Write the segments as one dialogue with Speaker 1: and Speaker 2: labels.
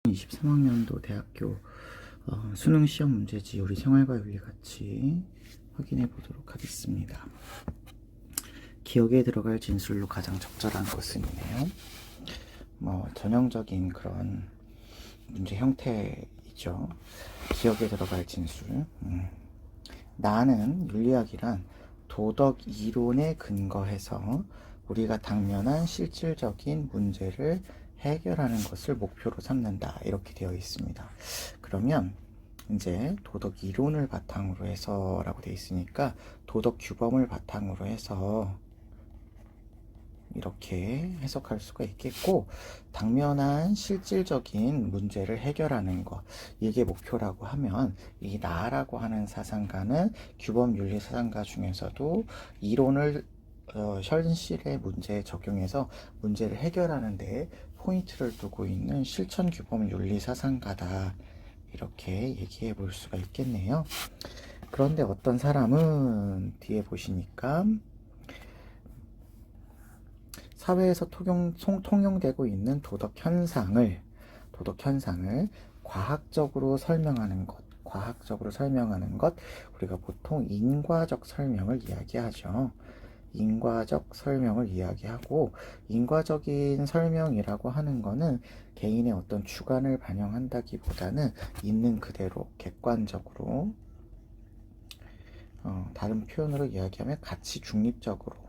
Speaker 1: 23학년도 대학교 수능 시험 문제지 우리 생활과 윤리 같이 확인해 보도록 하겠습니다. 기억에 들어갈 진술로 가장 적절한 것은이네요. 전형적인 그런 문제 형태이죠. 기억에 들어갈 진술. 나는 윤리학이란 도덕 이론에 근거해서 우리가 당면한 실질적인 문제를 해결하는 것을 목표로 삼는다. 이렇게 되어 있습니다. 그러면 이제 도덕 이론을 바탕으로 해서 라고 되어 있으니까 도덕 규범을 바탕으로 해서 이렇게 해석할 수가 있겠고, 당면한 실질적인 문제를 해결하는 것, 이게 목표라고 하면 이 나라고 하는 사상가는 규범 윤리 사상가 중에서도 이론을 현실의 문제에 적용해서 문제를 해결하는 데 포인트를 두고 있는 실천 규범 윤리 사상가다, 이렇게 얘기해 볼 수가 있겠네요. 그런데 어떤 사람은 뒤에 보시니까 사회에서 통용되고 있는 도덕 현상을 과학적으로 설명하는 것, 우리가 보통 인과적 설명을 이야기하죠. 인과적 설명을 이야기하고, 인과적인 설명이라고 하는 거는 개인의 어떤 주관을 반영한다기보다는 있는 그대로 객관적으로, 다른 표현으로 이야기하면 가치 중립적으로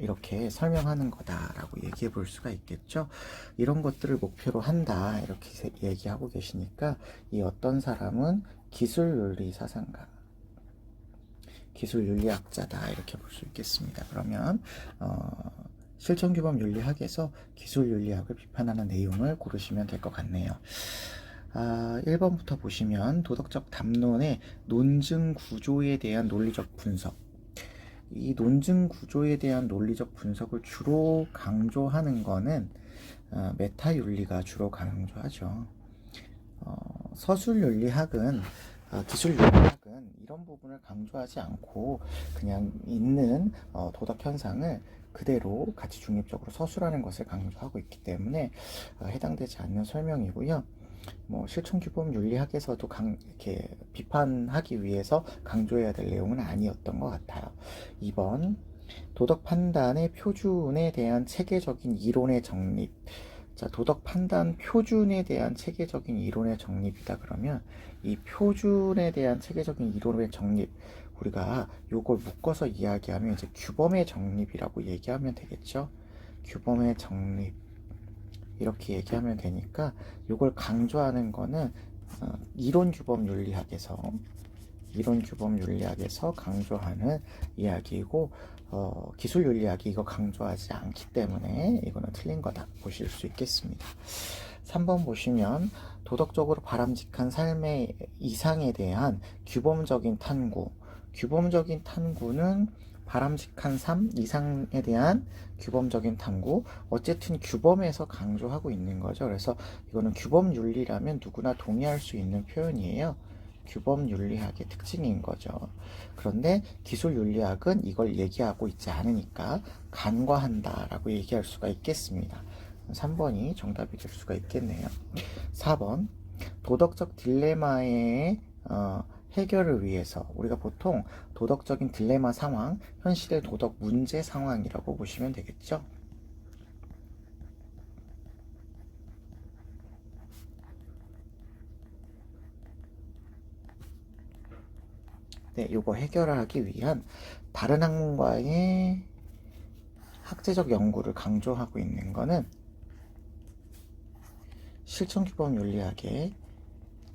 Speaker 1: 이렇게 설명하는 거다라고 얘기해 볼 수가 있겠죠. 이런 것들을 목표로 한다, 이렇게 얘기하고 계시니까 이 어떤 사람은 기술윤리 사상가, 기술윤리학자다, 이렇게 볼 수 있겠습니다. 그러면 실천규범 윤리학에서 기술윤리학을 비판하는 내용을 고르시면 될 것 같네요. 1번부터 보시면 도덕적 담론의 논증 구조에 대한 논리적 분석, 이 논증 구조에 대한 논리적 분석을 주로 강조하는 거는 메타윤리가 주로 강조하죠. 서술윤리학은, 기술윤리학은 이런 부분을 강조하지 않고 그냥 있는 도덕 현상을 그대로 가치 중립적으로 서술하는 것을 강조하고 있기 때문에 해당되지 않는 설명이고요. 실천규범 윤리학에서도 이렇게 비판하기 위해서 강조해야 될 내용은 아니었던 것 같아요. 2번, 도덕 판단의 표준에 대한 체계적인 이론의 정립. 자, 도덕 판단 표준에 대한 체계적인 이론의 정립이다 그러면 이 표준에 대한 체계적인 이론의 정립, 우리가 요걸 묶어서 이야기하면 이제 규범의 정립이라고 얘기하면 되겠죠. 규범의 정립, 이렇게 얘기하면 되니까 이걸 강조하는 거는 이론규범 윤리학에서 강조하는 이야기이고, 기술윤리학이 이거 강조하지 않기 때문에 이거는 틀린 거다 보실 수 있겠습니다. 3번 보시면 도덕적으로 바람직한 삶의 이상에 대한 규범적인 탐구는 바람직한 삶 이상에 대한 규범적인 탐구, 어쨌든 규범에서 강조하고 있는 거죠. 그래서 이거는 규범 윤리라면 누구나 동의할 수 있는 표현이에요. 규범 윤리학의 특징인 거죠. 그런데 기술 윤리학은 이걸 얘기하고 있지 않으니까 간과한다라고 얘기할 수가 있겠습니다. 3번이 정답이 될 수가 있겠네요. 4번, 도덕적 딜레마의 해결을 위해서, 우리가 보통 도덕적인 딜레마 상황, 현실의 도덕 문제 상황이라고 보시면 되겠죠. 네, 요거 해결하기 위한 다른 학문과의 학제적 연구를 강조하고 있는 거는 실천규범 윤리학의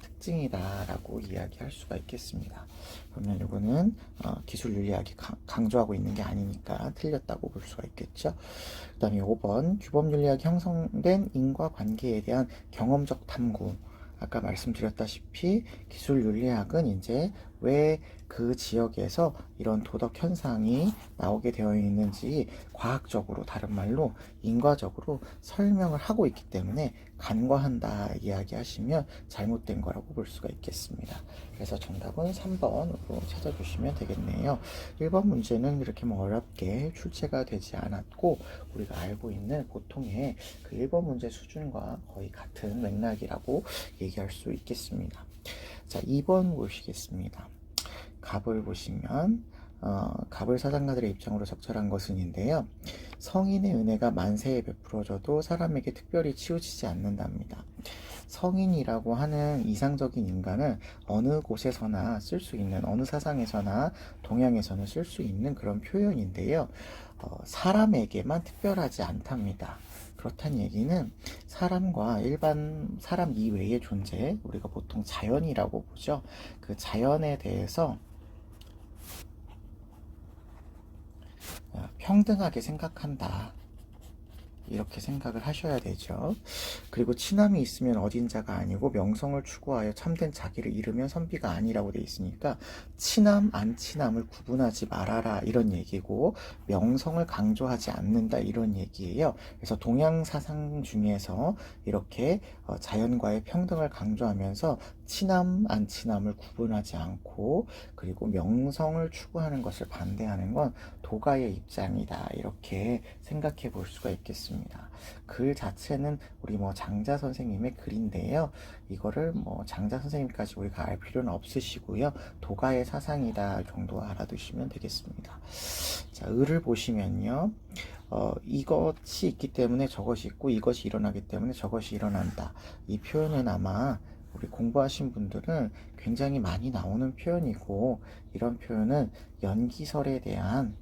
Speaker 1: 특징이다라고 이야기할 수가 있겠습니다. 그러면 이거는 기술윤리학이 강조하고 있는 게 아니니까 틀렸다고 볼 수가 있겠죠. 그 다음에 5번, 규범윤리학이 형성된 인과관계에 대한 경험적 탐구. 아까 말씀드렸다시피 기술윤리학은 이제 왜 그 지역에서 이런 도덕 현상이 나오게 되어 있는지 과학적으로, 다른 말로 인과적으로 설명을 하고 있기 때문에 간과한다 이야기하시면 잘못된 거라고 볼 수가 있겠습니다. 그래서 정답은 3번으로 찾아주시면 되겠네요. 1번 문제는 이렇게 뭐 어렵게 출제가 되지 않았고 우리가 알고 있는 보통의 그 1번 문제 수준과 거의 같은 맥락이라고 얘기할 수 있겠습니다. 자, 2번 보시겠습니다. 갑을 보시면 갑을 사장가들의 입장으로 적절한 것은인데요. 성인의 은혜가 만세에 베풀어져도 사람에게 특별히 치우치지 않는답니다. 성인이라고 하는 이상적인 인간은 어느 곳에서나 쓸 수 있는, 어느 사상에서나 동양에서는 쓸 수 있는 그런 표현인데요. 사람에게만 특별하지 않답니다. 그렇다는 얘기는 사람과 일반 사람 이외의 존재, 우리가 보통 자연이라고 보죠. 그 자연에 대해서 평등하게 생각한다. 이렇게 생각을 하셔야 되죠. 그리고 친함이 있으면 어딘자가 아니고 명성을 추구하여 참된 자기를 잃으면 선비가 아니라고 돼 있으니까 친함, 안 친함을 구분하지 말아라 이런 얘기고 명성을 강조하지 않는다 이런 얘기예요. 그래서 동양 사상 중에서 이렇게 자연과의 평등을 강조하면서 친함, 안 친함을 구분하지 않고 그리고 명성을 추구하는 것을 반대하는 건 도가의 입장이다 이렇게 생각해 볼 수가 있겠습니다. 글 자체는 우리 뭐 장자 선생님의 글인데요. 이거를 뭐 장자 선생님까지 우리가 알 필요는 없으시고요. 도가의 사상이다 정도 알아두시면 되겠습니다. 자, 을을 보시면요. 이것이 있기 때문에 저것이 있고 이것이 일어나기 때문에 저것이 일어난다. 이 표현은 아마 우리 공부하신 분들은 굉장히 많이 나오는 표현이고 이런 표현은 연기설에 대한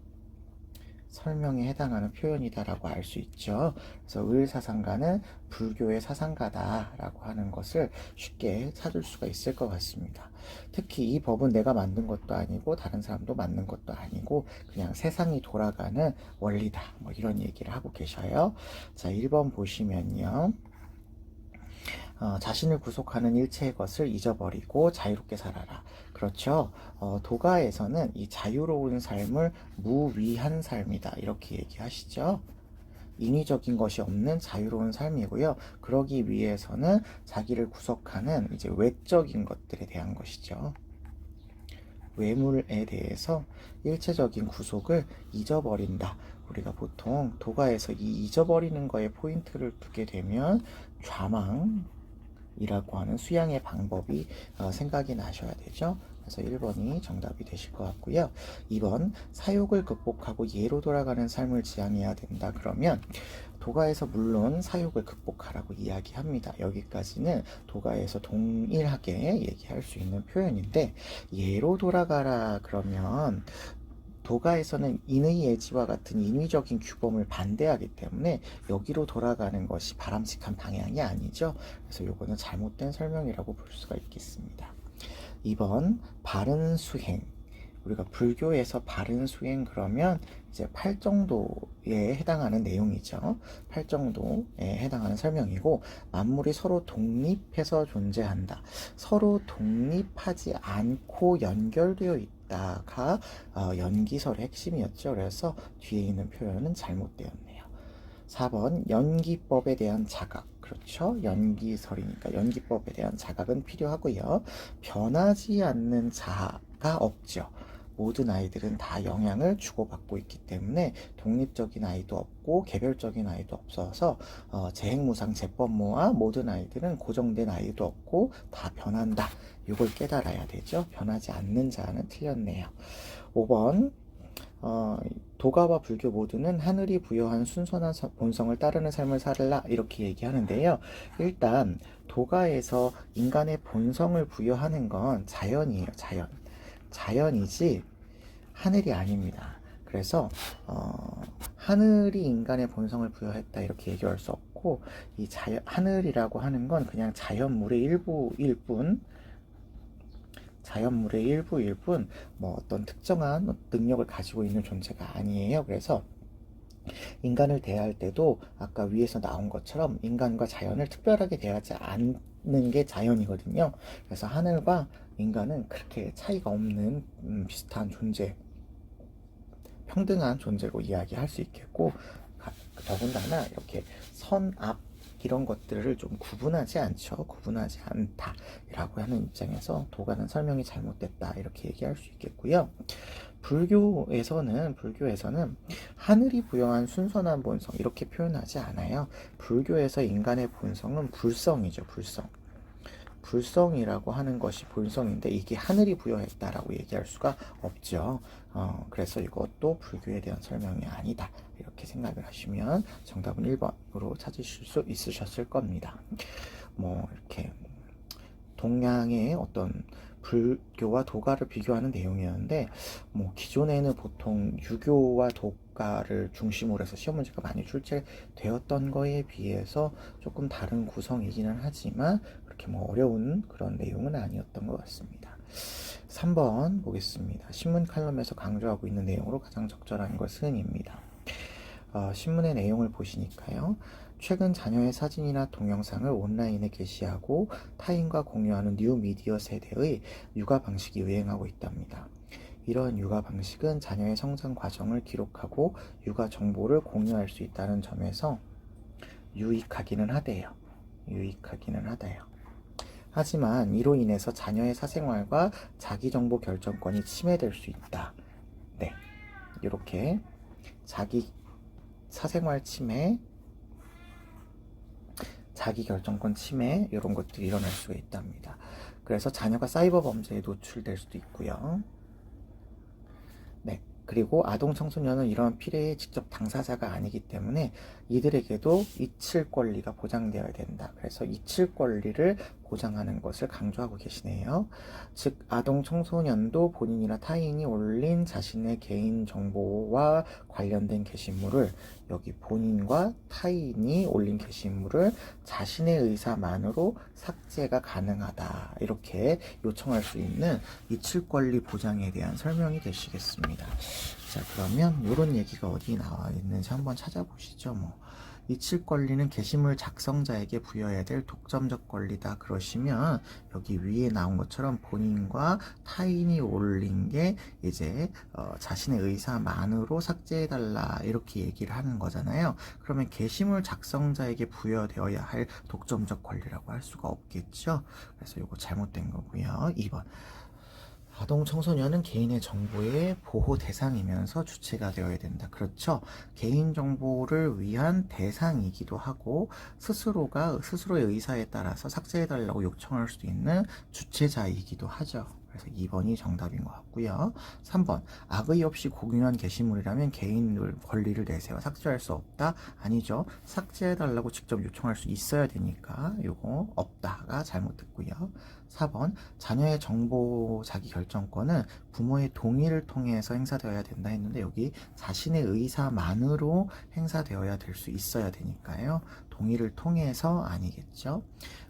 Speaker 1: 설명에 해당하는 표현이다라고 알 수 있죠. 그래서 을사상가는 불교의 사상가다라고 하는 것을 쉽게 찾을 수가 있을 것 같습니다. 특히 이 법은 내가 만든 것도 아니고 다른 사람도 만든 것도 아니고 그냥 세상이 돌아가는 원리다. 뭐 이런 얘기를 하고 계셔요. 자, 1번 보시면요. 자신을 구속하는 일체의 것을 잊어버리고 자유롭게 살아라. 그렇죠. 도가에서는 이 자유로운 삶을 무위한 삶이다. 이렇게 얘기하시죠. 인위적인 것이 없는 자유로운 삶이고요. 그러기 위해서는 자기를 구속하는 이제 외적인 것들에 대한 것이죠. 외물에 대해서 일체적인 구속을 잊어버린다. 우리가 보통 도가에서 이 잊어버리는 거에 포인트를 두게 되면 좌망, 이라고 하는 수양의 방법이 생각이 나셔야 되죠. 그래서 1번이 정답이 되실 것 같고요. 2번 사욕을 극복하고 예로 돌아가는 삶을 지향해야 된다. 그러면 도가에서 물론 사욕을 극복하라고 이야기합니다. 여기까지는 도가에서 동일하게 얘기할 수 있는 표현인데 예로 돌아가라 그러면 도가에서는 인의 예지와 같은 인위적인 규범을 반대하기 때문에 여기로 돌아가는 것이 바람직한 방향이 아니죠. 그래서 요거는 잘못된 설명이라고 볼 수가 있겠습니다. 2번 바른 수행. 우리가 불교에서 바른 수행 그러면 이제 8정도에 해당하는 내용이죠. 8정도에 해당하는 설명이고 만물이 서로 독립해서 존재한다. 서로 독립하지 않고 연결되어 있다가 연기설의 핵심이었죠. 그래서 뒤에 있는 표현은 잘못되었네요. 4번 연기법에 대한 자각. 그렇죠. 연기설이니까 연기법에 대한 자각은 필요하고요. 변하지 않는 자아가 없죠. 모든 아이들은 다 영향을 주고받고 있기 때문에 독립적인 아이도 없고 개별적인 아이도 없어서 재행무상 재법모아 모든 아이들은 고정된 아이도 없고 다 변한다. 이걸 깨달아야 되죠. 변하지 않는 자는 틀렸네요. 5번 도가와 불교 모두는 하늘이 부여한 순선한 본성을 따르는 삶을 살라 이렇게 얘기하는데요. 일단 도가에서 인간의 본성을 부여하는 건 자연이에요. 자연이지 하늘이 아닙니다. 그래서 하늘이 인간의 본성을 부여했다 이렇게 얘기할 수 없고 이 하늘이라고 하는 건 그냥 자연물의 일부일 뿐 뭐 어떤 특정한 능력을 가지고 있는 존재가 아니에요. 그래서 인간을 대할 때도 아까 위에서 나온 것처럼 인간과 자연을 특별하게 대하지 않는 게 자연이거든요. 그래서 하늘과 인간은 그렇게 차이가 없는 비슷한 존재, 평등한 존재로 이야기할 수 있겠고, 더군다나 이렇게 선, 앞 이런 것들을 좀 구분하지 않죠. 구분하지 않다라고 하는 입장에서 도가는 설명이 잘못됐다 이렇게 얘기할 수 있겠고요. 불교에서는 하늘이 부여한 순선한 본성 이렇게 표현하지 않아요. 불교에서 인간의 본성은 불성이죠. 불성이라고 하는 것이 본성인데 이게 하늘이 부여했다라고 얘기할 수가 없죠. 그래서 이것도 불교에 대한 설명이 아니다. 이렇게 생각을 하시면 정답은 1번으로 찾으실 수 있으셨을 겁니다. 뭐 이렇게 동양의 어떤 불교와 도가를 비교하는 내용이었는데, 뭐 기존에는 보통 유교와 도가를 중심으로 해서 시험 문제가 많이 출제되었던 거에 비해서 조금 다른 구성이기는 하지만 그렇게 뭐 어려운 그런 내용은 아니었던 것 같습니다. 3번 보겠습니다. 신문 칼럼에서 강조하고 있는 내용으로 가장 적절한 것은입니다. 신문의 내용을 보시니까요. 최근 자녀의 사진이나 동영상을 온라인에 게시하고 타인과 공유하는 뉴미디어 세대의 육아 방식이 유행하고 있답니다. 이런 육아 방식은 자녀의 성장 과정을 기록하고 육아 정보를 공유할 수 있다는 점에서 유익하기는 하대요. 하지만 이로 인해서 자녀의 사생활과 자기정보 결정권이 침해될 수 있다. 네, 이렇게 자기 사생활 침해, 자기 결정권 침해 이런 것들이 일어날 수가 있답니다. 그래서 자녀가 사이버 범죄에 노출될 수도 있고요. 네, 그리고 아동 청소년은 이러한 피해의 직접 당사자가 아니기 때문에 이들에게도 잊힐 권리가 보장되어야 된다. 그래서 잊힐 권리를 보장하는 것을 강조하고 계시네요. 즉 아동 청소년도 본인이나 타인이 올린 자신의 개인 정보와 관련된 게시물을, 여기 본인과 타인이 올린 게시물을 자신의 의사만으로 삭제가 가능하다 이렇게 요청할 수 있는 잊힐 권리 보장에 대한 설명이 되시겠습니다. 자, 그러면 이런 얘기가 어디 나와 있는지 한번 찾아보시죠. 잊힐 권리는 게시물 작성자에게 부여해야 될 독점적 권리다 그러시면, 여기 위에 나온 것처럼 본인과 타인이 올린 게 이제 자신의 의사만으로 삭제해달라 이렇게 얘기를 하는 거잖아요. 그러면 게시물 작성자에게 부여되어야 할 독점적 권리라고 할 수가 없겠죠. 그래서 이거 잘못된 거고요. 2번, 아동 청소년은 개인의 정보의 보호 대상이면서 주체가 되어야 된다. 그렇죠. 개인 정보를 위한 대상이기도 하고 스스로의 의사에 따라서 삭제해달라고 요청할 수도 있는 주체자이기도 하죠. 그래서 2번이 정답인 것 같고요. 3번, 악의 없이 공유한 게시물이라면 개인 권리를 내세워 삭제할 수 없다. 아니죠. 삭제해달라고 직접 요청할 수 있어야 되니까 이거 없다가 잘못됐고요. 4번, 자녀의 정보 자기 결정권은 부모의 동의를 통해서 행사되어야 된다 했는데 여기 자신의 의사만으로 행사되어야 될 수 있어야 되니까요. 동의를 통해서 아니겠죠.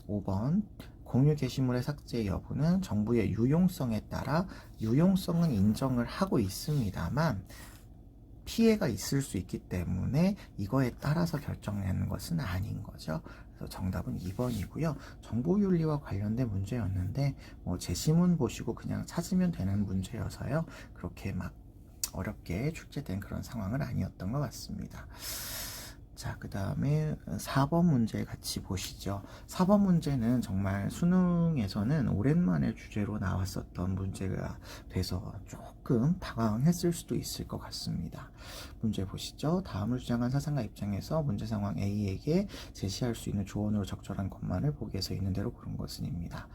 Speaker 1: 5번, 공유 게시물의 삭제 여부는 정보의 유용성에 따라 유용성은 인정을 하고 있습니다만 피해가 있을 수 있기 때문에 이거에 따라서 결정하는 것은 아닌 거죠. 그래서 정답은 2번이고요. 정보윤리와 관련된 문제였는데 제시문 보시고 그냥 찾으면 되는 문제여서요. 그렇게 막 어렵게 출제된 그런 상황은 아니었던 것 같습니다. 자, 그 다음에 4번 문제 같이 보시죠. 4번 문제는 정말 수능에서는 오랜만에 주제로 나왔었던 문제가 돼서 조금 당황했을 수도 있을 것 같습니다. 문제 보시죠. 다음을 주장한 사상가 입장에서 문제 상황 A에게 제시할 수 있는 조언으로 적절한 것만을 보기에서 있는 대로 고른 것은입니다.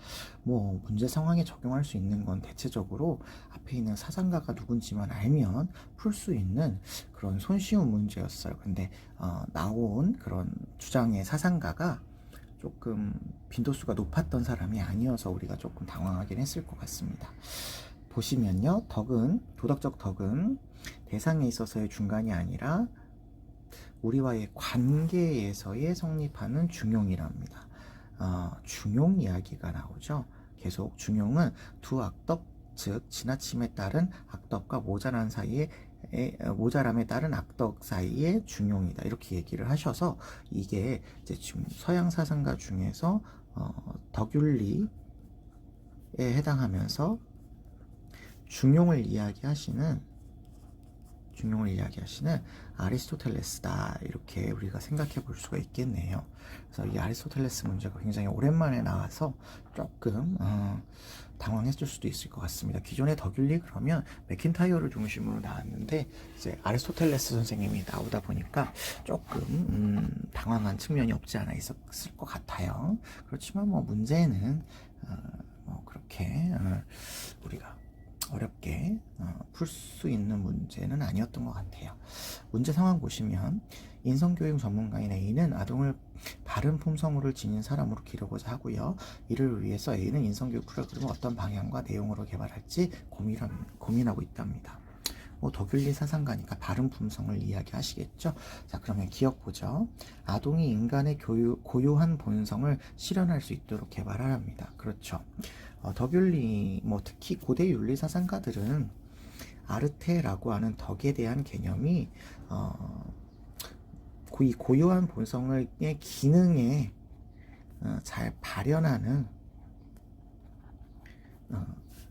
Speaker 1: 문제 상황에 적용할 수 있는 건 대체적으로 앞에 있는 사상가가 누군지만 알면 풀 수 있는 그런 손쉬운 문제였어요. 근데 나온 그런 주장의 사상가가 조금 빈도수가 높았던 사람이 아니어서 우리가 조금 당황하긴 했을 것 같습니다. 보시면요, 도덕적 덕은 대상에 있어서의 중간이 아니라 우리와의 관계에서의 성립하는 중용이랍니다. 중용 이야기가 나오죠. 계속 중용은 두 악덕, 즉 지나침에 따른 악덕과 모자란 사이에 모자람에 따른 악덕 사이의 중용이다 이렇게 얘기를 하셔서 이게 이제 지금 서양 사상가 중에서 덕윤리에 해당하면서 중용을 이야기하시는 아리스토텔레스다 이렇게 우리가 생각해 볼 수가 있겠네요. 그래서 이 아리스토텔레스 문제가 굉장히 오랜만에 나와서 조금 당황했을 수도 있을 것 같습니다. 기존의 덕윤리 그러면 맥킨타이어를 중심으로 나왔는데 이제 아리스토텔레스 선생님이 나오다 보니까 조금 당황한 측면이 없지 않아 있었을 것 같아요. 그렇지만 뭐 문제는 뭐 그렇게 우리가 어렵게 풀 수 있는 문제는 아니었던 것 같아요. 문제 상황 보시면 인성교육 전문가인 A는 아동을 바른 품성으로 지닌 사람으로 기르고자 하고요. 이를 위해서 A는 인성교육 프로그램을 어떤 방향과 내용으로 개발할지 고민하고 있답니다. 뭐 덕윤리 사상가니까 바른 품성을 이야기하시겠죠. 자, 그러면 기억 보죠. 아동이 인간의 고유한 본성을 실현할 수 있도록 개발하랍니다. 그렇죠. 덕윤리, 뭐 특히 고대 윤리 사상가들은 아르테라고 하는 덕에 대한 개념이 이 고유한 본성의 기능에 잘 발현하는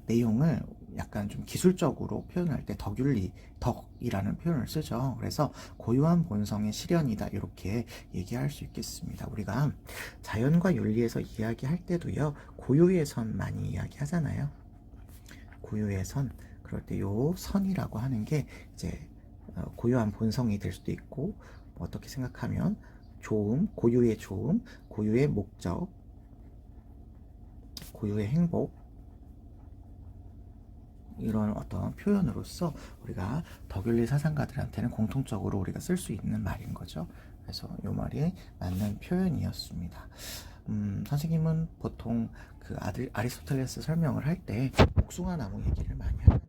Speaker 1: 내용을 약간 좀 기술적으로 표현할 때 덕윤리, 덕이라는 표현을 쓰죠. 그래서 고유한 본성의 실현이다 이렇게 얘기할 수 있겠습니다. 우리가 자연과 윤리에서 이야기할 때도요, 고유의 선 많이 이야기하잖아요. 고유의 선, 그럴 때 요 선이라고 하는 게 이제 고유한 본성이 될 수도 있고, 어떻게 생각하면 좋음, 고유의 좋음, 고유의 목적, 고유의 행복, 이런 어떤 표현으로서 우리가 덕윤리 사상가들한테는 공통적으로 우리가 쓸 수 있는 말인 거죠. 그래서 이 말이 맞는 표현이었습니다. 선생님은 보통 그 아리스토텔레스 설명을 할 때 복숭아 나무 얘기를 많이 하잖아요.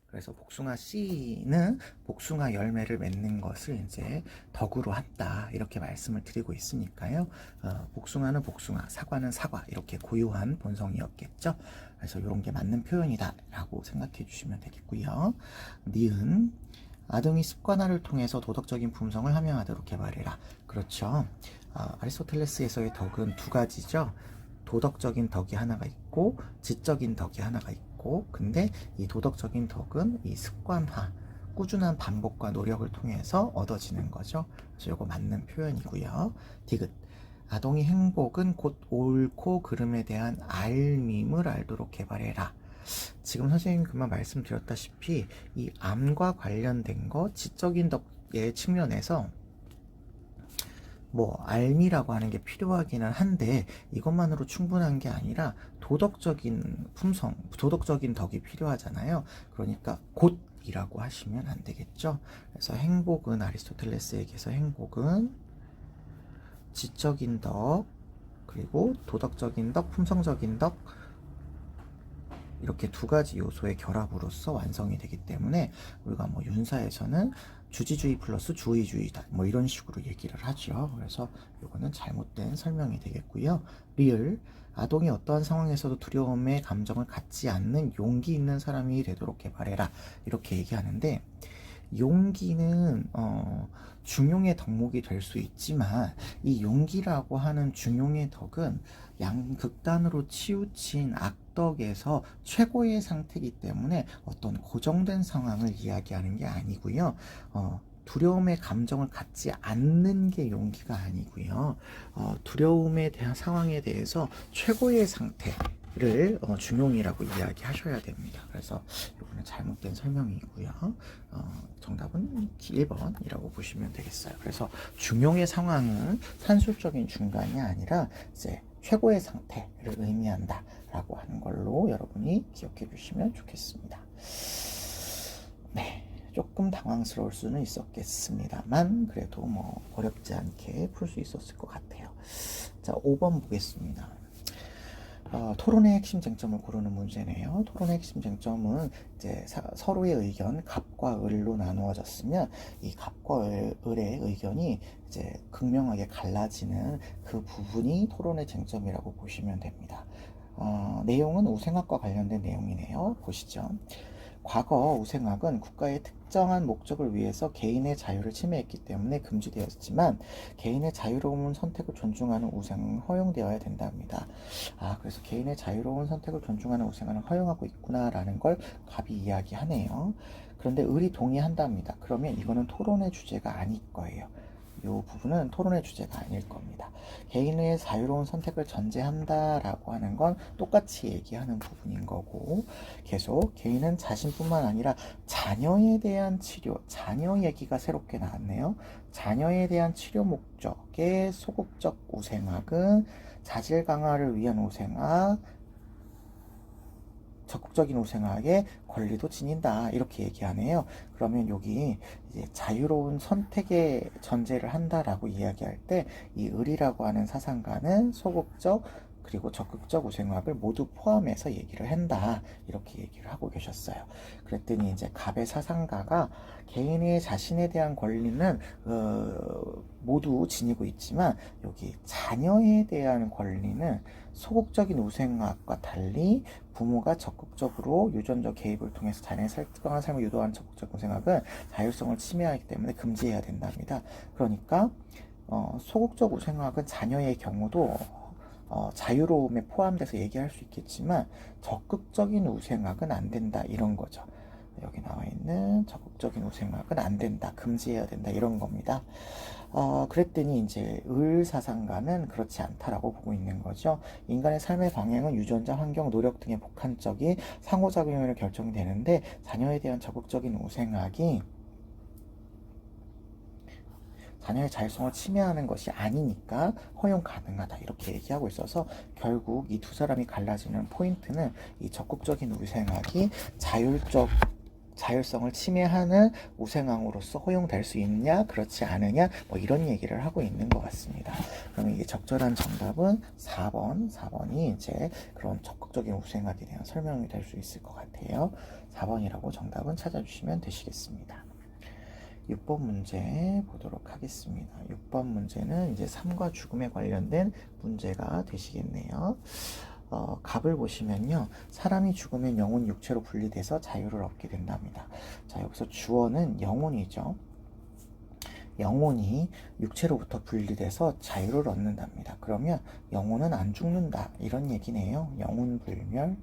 Speaker 1: 그래서 복숭아 씨는 복숭아 열매를 맺는 것을 이제 덕으로 한다 이렇게 말씀을 드리고 있으니까요. 복숭아는 복숭아, 사과는 사과 이렇게 고유한 본성이었겠죠. 그래서 이런 게 맞는 표현이다라고 생각해 주시면 되겠고요. 니은 아동이 습관화를 통해서 도덕적인 품성을 함양하도록 개발해라. 그렇죠. 아리스토텔레스에서의 덕은 두 가지죠. 도덕적인 덕이 하나가 있고 지적인 덕이 하나가 있고, 근데 이 도덕적인 덕은 이 습관화, 꾸준한 반복과 노력을 통해서 얻어지는 거죠. 그래서 이거 맞는 표현이고요. 디귿 아동이 행복은 곧 옳고 그름에 대한 알밈을 알도록 개발해라. 지금 선생님이 그만 말씀드렸다시피 이 암과 관련된 거 지적인 덕의 측면에서 뭐 알미라고 하는 게 필요하기는 한데 이것만으로 충분한 게 아니라 도덕적인 품성, 도덕적인 덕이 필요하잖아요. 그러니까 곧이라고 하시면 안 되겠죠. 그래서 행복은 아리스토텔레스에게서 행복은 지적인 덕, 그리고 도덕적인 덕, 품성적인 덕, 이렇게 두 가지 요소의 결합으로서 완성이 되기 때문에 우리가 뭐 윤사에서는 주지주의 플러스 주의주의다 뭐 이런 식으로 얘기를 하죠. 그래서 이거는 잘못된 설명이 되겠고요. 리을 아동이 어떠한 상황에서도 두려움의 감정을 갖지 않는 용기 있는 사람이 되도록 개발해라 이렇게 얘기하는데, 용기는 중용의 덕목이 될 수 있지만 이 용기라고 하는 중용의 덕은 양극단으로 치우친 악덕에서 최고의 상태이기 때문에 어떤 고정된 상황을 이야기하는 게 아니고요. 두려움의 감정을 갖지 않는 게 용기가 아니고요. 두려움에 대한 상황에 대해서 최고의 상태를 중용이라고 이야기하셔야 됩니다. 그래서 이거는 잘못된 설명이고요. 정답은 1번이라고 보시면 되겠어요. 그래서 중용의 상황은 산술적인 중간이 아니라 이제 최고의 상태를 의미한다 라고 하는 걸로 여러분이 기억해 주시면 좋겠습니다. 네, 조금 당황스러울 수는 있었겠습니다만 그래도 뭐 어렵지 않게 풀 수 있었을 것 같아요. 자, 5번 보겠습니다. 토론의 핵심 쟁점을 고르는 문제네요. 토론의 핵심 쟁점은 이제 서로의 의견, 갑과 을로 나누어졌으면 이 갑과 을의 의견이 이제 극명하게 갈라지는 그 부분이 토론의 쟁점이라고 보시면 됩니다. 내용은 우생학과 관련된 내용이네요. 보시죠. 과거 우생학은 국가의 특정한 목적을 위해서 개인의 자유를 침해했기 때문에 금지되었지만 개인의 자유로운 선택을 존중하는 우생은 허용되어야 된답니다. 그래서 개인의 자유로운 선택을 존중하는 우생은 허용하고 있구나라는 걸 갑이 이야기하네요. 그런데 을이 동의한답니다. 그러면 이거는 토론의 주제가 아닐 거예요. 이 부분은 토론의 주제가 아닐 겁니다. 개인의 자유로운 선택을 전제한다라고 하는 건 똑같이 얘기하는 부분인 거고, 계속 개인은 자신뿐만 아니라 자녀에 대한 치료, 자녀 얘기가 새롭게 나왔네요. 자녀에 대한 치료 목적의 소극적 우생학은 자질 강화를 위한 우생학, 적극적인 우생학의 권리도 지닌다 이렇게 얘기하네요. 그러면 여기 이제 자유로운 선택의 전제를 한다라고 이야기할 때 이 을이라고 하는 사상가는 소극적 그리고 적극적 우생학을 모두 포함해서 얘기를 한다 이렇게 얘기를 하고 계셨어요. 그랬더니 이제 갑의 사상가가 개인의 자신에 대한 권리는 모두 지니고 있지만 여기 자녀에 대한 권리는 소극적인 우생학과 달리 부모가 적극적으로 유전적 개입을 통해서 자녀의 설득한 삶을 유도하는 적극적 우생학은 자율성을 침해하기 때문에 금지해야 된답니다. 그러니까 소극적 우생학은 자녀의 경우도 자유로움에 포함돼서 얘기할 수 있겠지만 적극적인 우생학은 안 된다 이런 거죠. 여기 나와 있는 적극적인 우생학은 안 된다, 금지해야 된다 이런 겁니다. 그랬더니 이제 을 사상가는 그렇지 않다라고 보고 있는 거죠. 인간의 삶의 방향은 유전자, 환경, 노력 등의 복합적인 상호작용으로 결정되는데 자녀에 대한 적극적인 우생학이 자녀의 자율성을 침해하는 것이 아니니까 허용 가능하다 이렇게 얘기하고 있어서 결국 이 두 사람이 갈라지는 포인트는 이 적극적인 우생학이 자율성을 침해하는 우생학으로서 허용될 수 있느냐 그렇지 않으냐 뭐 이런 얘기를 하고 있는 것 같습니다. 그러면 이게 적절한 정답은 4번이 이제 그런 적극적인 우생학에 대한 설명이 될 수 있을 것 같아요. 4번이라고 정답은 찾아주시면 되시겠습니다. 6번 문제 보도록 하겠습니다. 6번 문제는 이제 삶과 죽음에 관련된 문제가 되시겠네요. 갑을 보시면요. 사람이 죽으면 영혼 육체로 분리돼서 자유를 얻게 된답니다. 자, 여기서 주어는 영혼이죠. 영혼이 육체로부터 분리돼서 자유를 얻는답니다. 그러면 영혼은 안 죽는다 이런 얘기네요. 영혼 불멸.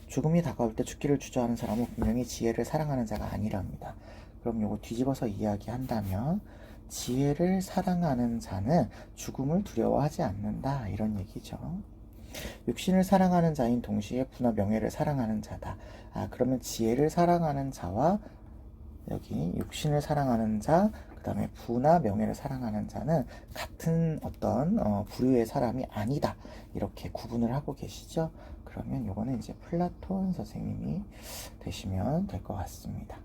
Speaker 1: 죽음이 다가올 때 죽기를 주저하는 사람은 분명히 지혜를 사랑하는 자가 아니랍니다. 그럼 요거 뒤집어서 이야기한다면 지혜를 사랑하는 자는 죽음을 두려워하지 않는다 이런 얘기죠. 육신을 사랑하는 자인 동시에 부나 명예를 사랑하는 자다. 그러면 지혜를 사랑하는 자와 여기 육신을 사랑하는 자, 그 다음에 부나 명예를 사랑하는 자는 같은 어떤 부류의 사람이 아니다 이렇게 구분을 하고 계시죠. 그러면 요거는 이제 플라톤 선생님이 되시면 될 것 같습니다.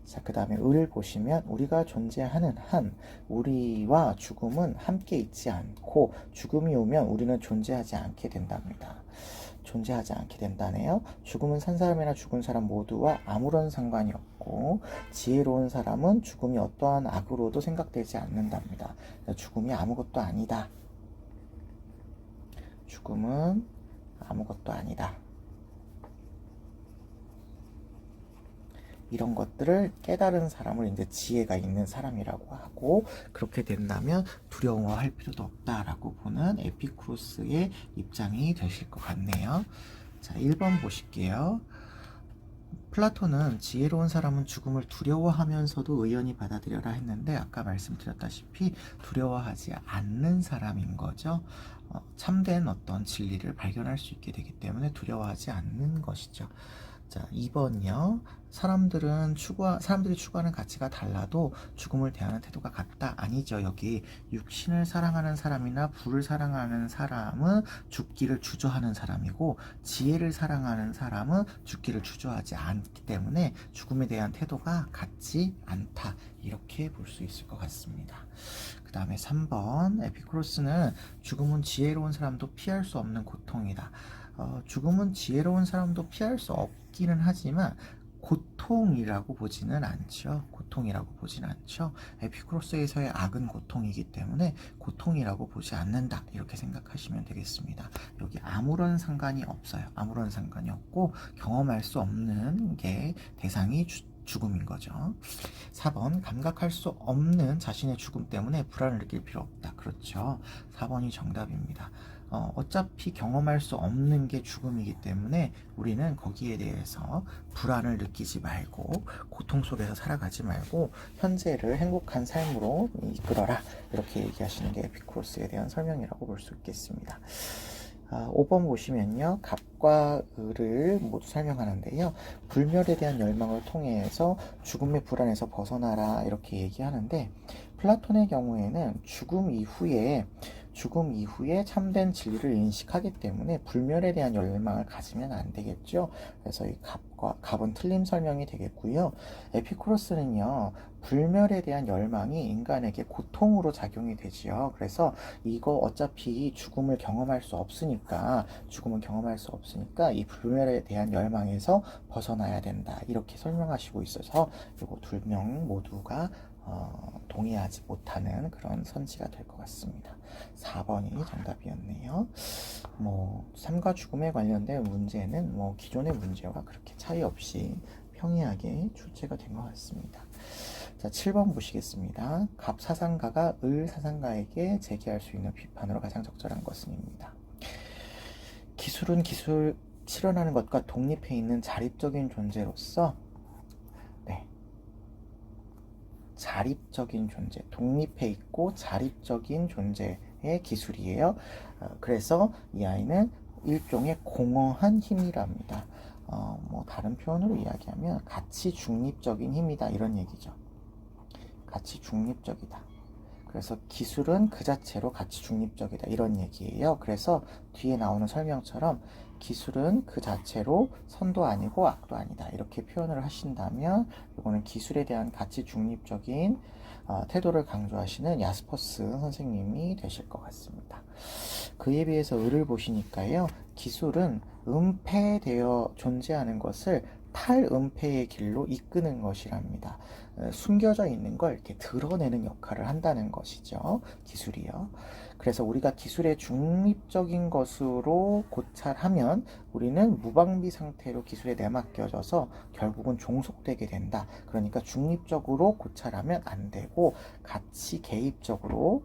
Speaker 1: 자, 그 다음에 을 보시면 우리가 존재하는 한 우리와 죽음은 함께 있지 않고 죽음이 오면 우리는 존재하지 않게 된답니다. 존재하지 않게 된다네요. 죽음은 산 사람이나 죽은 사람 모두와 아무런 상관이 없고 지혜로운 사람은 죽음이 어떠한 악으로도 생각되지 않는답니다. 죽음이 아무것도 아니다. 죽음은 아무것도 아니다. 이런 것들을 깨달은 사람을 이제 지혜가 있는 사람이라고 하고 그렇게 된다면 두려워할 필요도 없다라고 보는 에피쿠로스의 입장이 되실 것 같네요. 자, 1번 보실게요. 플라톤은 지혜로운 사람은 죽음을 두려워하면서도 의연히 받아들여라 했는데 아까 말씀드렸다시피 두려워하지 않는 사람인 거죠. 참된 어떤 진리를 발견할 수 있게 되기 때문에 두려워하지 않는 것이죠. 자, 2번이요. 사람들이 추구하는 가치가 달라도 죽음을 대하는 태도가 같다. 아니죠. 여기 육신을 사랑하는 사람이나 부를 사랑하는 사람은 죽기를 주저하는 사람이고 지혜를 사랑하는 사람은 죽기를 주저하지 않기 때문에 죽음에 대한 태도가 같지 않다. 이렇게 볼 수 있을 것 같습니다. 그 다음에 3번 에피쿠로스는 죽음은 지혜로운 사람도 피할 수 없는 고통이다. 죽음은 지혜로운 사람도 피할 수 없기는 하지만 고통이라고 보지는 않죠. 고통이라고 보지는 않죠. 에피쿠로스에서의 악은 고통이기 때문에 고통이라고 보지 않는다. 이렇게 생각하시면 되겠습니다. 여기 아무런 상관이 없어요. 아무런 상관이 없고 경험할 수 없는 게 대상이 죽음인 거죠. 4번 감각할 수 없는 자신의 죽음 때문에 불안을 느낄 필요 없다. 그렇죠. 4번이 정답입니다. 어차피 경험할 수 없는 게 죽음이기 때문에 우리는 거기에 대해서 불안을 느끼지 말고 고통 속에서 살아가지 말고 현재를 행복한 삶으로 이끌어라. 이렇게 얘기하시는 게 에피쿠로스에 대한 설명이라고 볼 수 있겠습니다. 5번 보시면요. 갑과 을을 모두 설명하는데요. 불멸에 대한 열망을 통해서 죽음의 불안에서 벗어나라 이렇게 얘기하는데 플라톤의 경우에는 죽음 이후에 참된 진리를 인식하기 때문에 불멸에 대한 열망을 가지면 안 되겠죠. 그래서 이 갑은 틀림 설명이 되겠고요. 에피쿠로스는요. 불멸에 대한 열망이 인간에게 고통으로 작용이 되지요. 그래서 이거 어차피 죽음을 경험할 수 없으니까 이 불멸에 대한 열망에서 벗어나야 된다. 이렇게 설명하시고 있어서 이거 두 명 모두가 동의하지 못하는 그런 선지가 될 것 같습니다. 4번이 정답이었네요. 삶과 죽음에 관련된 문제는 기존의 문제와 그렇게 차이 없이 평이하게 출제가 된 것 같습니다. 자, 7번 보시겠습니다. 갑 사상가가 을 사상가에게 제기할 수 있는 비판으로 가장 적절한 것은입니다. 기술은 기술 실현하는 것과 독립해 있는 자립적인 존재로서 자립적인 존재, 독립해 있고 자립적인 존재의 기술이에요. 그래서 이 아이는 일종의 공허한 힘이랍니다. 다른 표현으로 이야기하면 가치 중립적인 힘이다 이런 얘기죠. 가치 중립적이다. 그래서 기술은 그 자체로 가치 중립적이다 이런 얘기예요. 그래서 뒤에 나오는 설명처럼 기술은 그 자체로 선도 아니고 악도 아니다 이렇게 표현을 하신다면 이거는 기술에 대한 가치 중립적인 태도를 강조하시는 야스퍼스 선생님이 되실 것 같습니다. 그에 비해서 을을 보시니까요. 기술은 은폐되어 존재하는 것을 탈은폐의 길로 이끄는 것이랍니다. 숨겨져 있는 걸 이렇게 드러내는 역할을 한다는 것이죠. 기술이요. 그래서 우리가 기술의 중립적인 것으로 고찰하면 우리는 무방비 상태로 기술에 내맡겨져서 결국은 종속되게 된다. 그러니까 중립적으로 고찰하면 안 되고 같이 개입적으로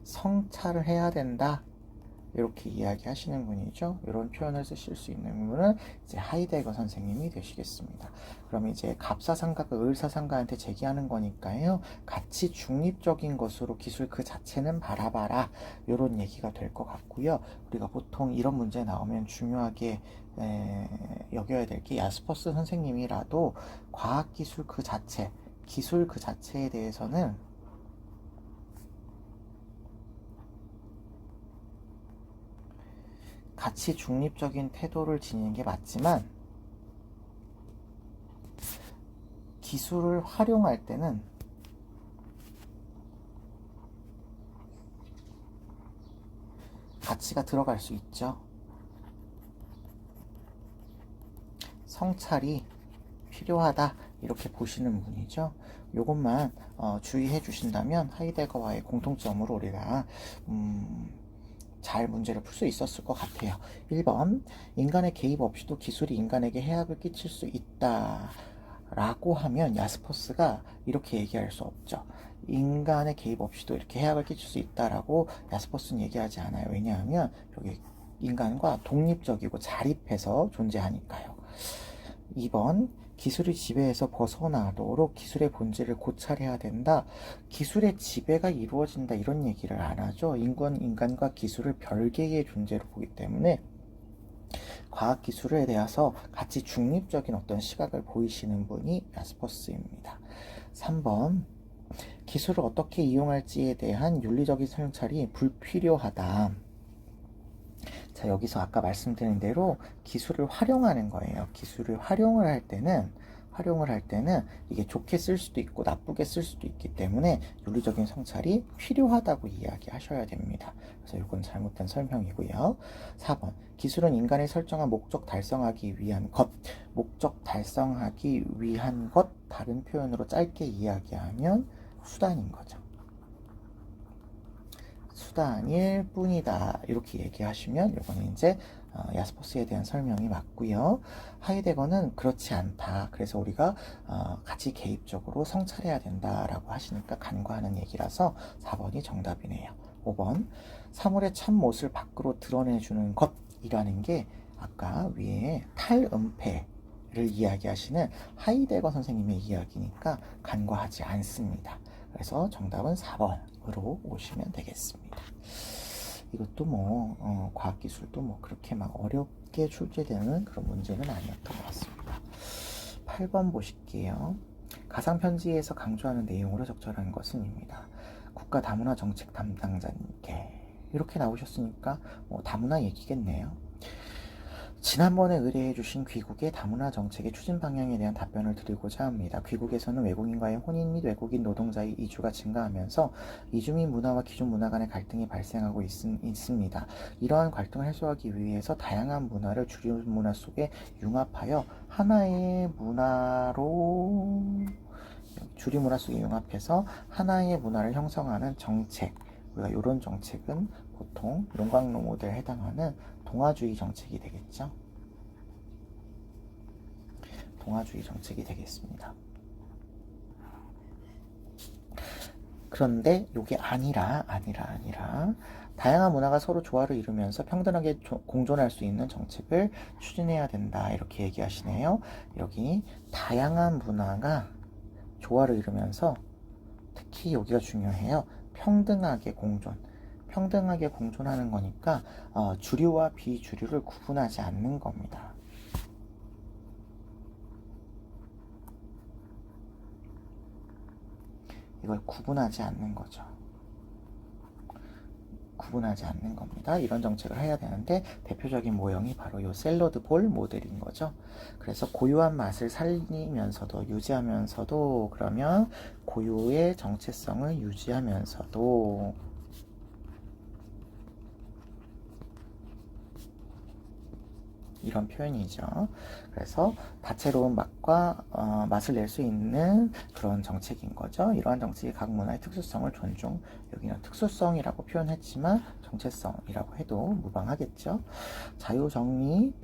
Speaker 1: 성찰을 해야 된다. 이렇게 이야기하시는 분이죠. 이런 표현을 쓰실 수 있는 분은 이제 하이데거 선생님이 되시겠습니다. 그럼 이제 갑사상가가 을사상가한테 제기하는 거니까요. 같이 중립적인 것으로 기술 그 자체는 바라봐라. 이런 얘기가 될 것 같고요. 우리가 보통 이런 문제 나오면 중요하게 여겨야 될 게 야스퍼스 선생님이라도 과학기술 그 자체, 기술 그 자체에 대해서는 가치 중립적인 태도를 지니는 게 맞지만 기술을 활용할 때는 가치가 들어갈 수 있죠. 성찰이 필요하다 이렇게 보시는 분이죠. 이것만 주의해 주신다면 하이데거와의 공통점으로 우리가 잘 문제를 풀 수 있었을 것 같아요. 1번 인간의 개입 없이도 기술이 인간에게 해악을 끼칠 수 있다 라고 하면 야스퍼스가 이렇게 얘기할 수 없죠. 인간의 개입 없이도 이렇게 해악을 끼칠 수 있다라고 야스퍼스는 얘기하지 않아요. 왜냐하면 여기 인간과 독립적이고 자립해서 존재하니까요. 2번 기술의 지배에서 벗어나도록 기술의 본질을 고찰해야 된다. 기술의 지배가 이루어진다 이런 얘기를 안 하죠. 인간과 기술을 별개의 존재로 보기 때문에 과학기술에 대해서 같이 중립적인 어떤 시각을 보이시는 분이 야스퍼스입니다. 3번 기술을 어떻게 이용할지에 대한 윤리적인 성찰이 불필요하다. 자, 여기서 아까 말씀드린 대로 기술을 활용하는 거예요. 기술을 활용을 할 때는 활용을 할 때는 이게 좋게 쓸 수도 있고 나쁘게 쓸 수도 있기 때문에 윤리적인 성찰이 필요하다고 이야기하셔야 됩니다. 그래서 이건 잘못된 설명이고요. 4번 기술은 인간이 설정한 목적 달성하기 위한 것. 목적 달성하기 위한 것, 다른 표현으로 짧게 이야기하면 수단인 거죠. 수단일 뿐이다 이렇게 얘기하시면 이거는 이제 야스퍼스에 대한 설명이 맞고요. 하이데거는 그렇지 않다. 그래서 우리가 같이 개입적으로 성찰해야 된다라고 하시니까 간과하는 얘기라서 4번이 정답이네요. 5번 사물의 참못을 밖으로 드러내주는 것이라는 게 아까 위에 탈은폐를 이야기하시는 하이데거 선생님의 이야기니까 간과하지 않습니다. 그래서 정답은 4번으로 오시면 되겠습니다. 이것도 뭐 과학기술도 뭐 그렇게 막 어렵게 출제되는 그런 문제는 아니었던 것 같습니다. 8번 보실게요. 가상편지에서 강조하는 내용으로 적절한 것은입니다. 국가 다문화 정책 담당자님께 이렇게 나오셨으니까 뭐 다문화 얘기겠네요. 지난번에 의뢰해주신 귀국의 다문화 정책의 추진 방향에 대한 답변을 드리고자 합니다. 귀국에서는 외국인과의 혼인 및 외국인 노동자의 이주가 증가하면서 이주민 문화와 기존 문화 간의 갈등이 발생하고 있습니다. 이러한 갈등을 해소하기 위해서 다양한 문화를 주류 문화 속에 융합하여 하나의 문화로 주류 문화 속에 융합해서 하나의 문화를 형성하는 정책, 우리가 이런 정책은 보통 용광로 모델에 해당하는 동아주의 정책이 되겠죠. 동아주의 정책이 되겠습니다. 그런데 이게 아니라 다양한 문화가 서로 조화를 이루면서 평등하게 공존할 수 있는 정책을 추진해야 된다 이렇게 얘기하시네요. 여기 다양한 문화가 조화를 이루면서 특히 여기가 중요해요. 평등하게 공존하는 거니까 주류와 비주류를 구분하지 않는 겁니다. 이걸 구분하지 않는 거죠. 구분하지 않는 겁니다. 이런 정책을 해야 되는데 대표적인 모형이 바로 이 샐러드 볼 모델인 거죠. 그래서 고유한 맛을 살리면서도 유지하면서도 그러면 고유의 정체성을 유지하면서도 이런 표현이죠. 그래서 다채로운 맛과 맛을 낼 수 있는 그런 정책인 거죠. 이러한 정책이 각 문화의 특수성을 존중, 여기는 특수성이라고 표현했지만 정체성이라고 해도 무방하겠죠. 자유, 정의,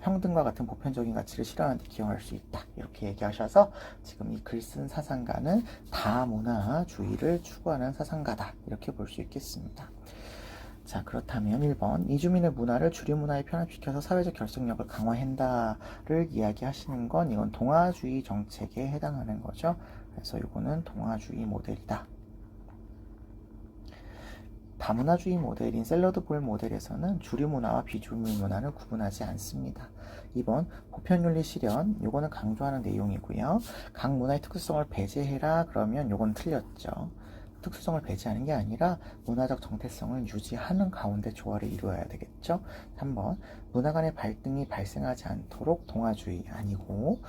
Speaker 1: 평등과 같은 보편적인 가치를 실현하는 데 기여할 수 있다. 이렇게 얘기하셔서 지금 이 글 쓴 사상가는 다문화주의를 추구하는 사상가다. 이렇게 볼 수 있겠습니다. 자, 그렇다면 1번 이주민의 문화를 주류 문화에 편입시켜서 사회적 결속력을 강화한다를 이야기하시는 건 이건 동아주의 정책에 해당하는 거죠. 그래서 이거는 동아주의 모델이다. 다문화주의 모델인 샐러드 볼 모델에서는 주류 문화와 비주류 문화는 구분하지 않습니다. 2번 보편윤리 실현, 요거는 강조하는 내용이고요. 각 문화의 특수성을 배제해라 그러면 요건 틀렸죠. 특수성을 배제하는 게 아니라 문화적 정체성을 유지하는 가운데 조화를 이루어야 되겠죠. 3번 문화 간의 갈등이 발생하지 않도록 동아주의 아니고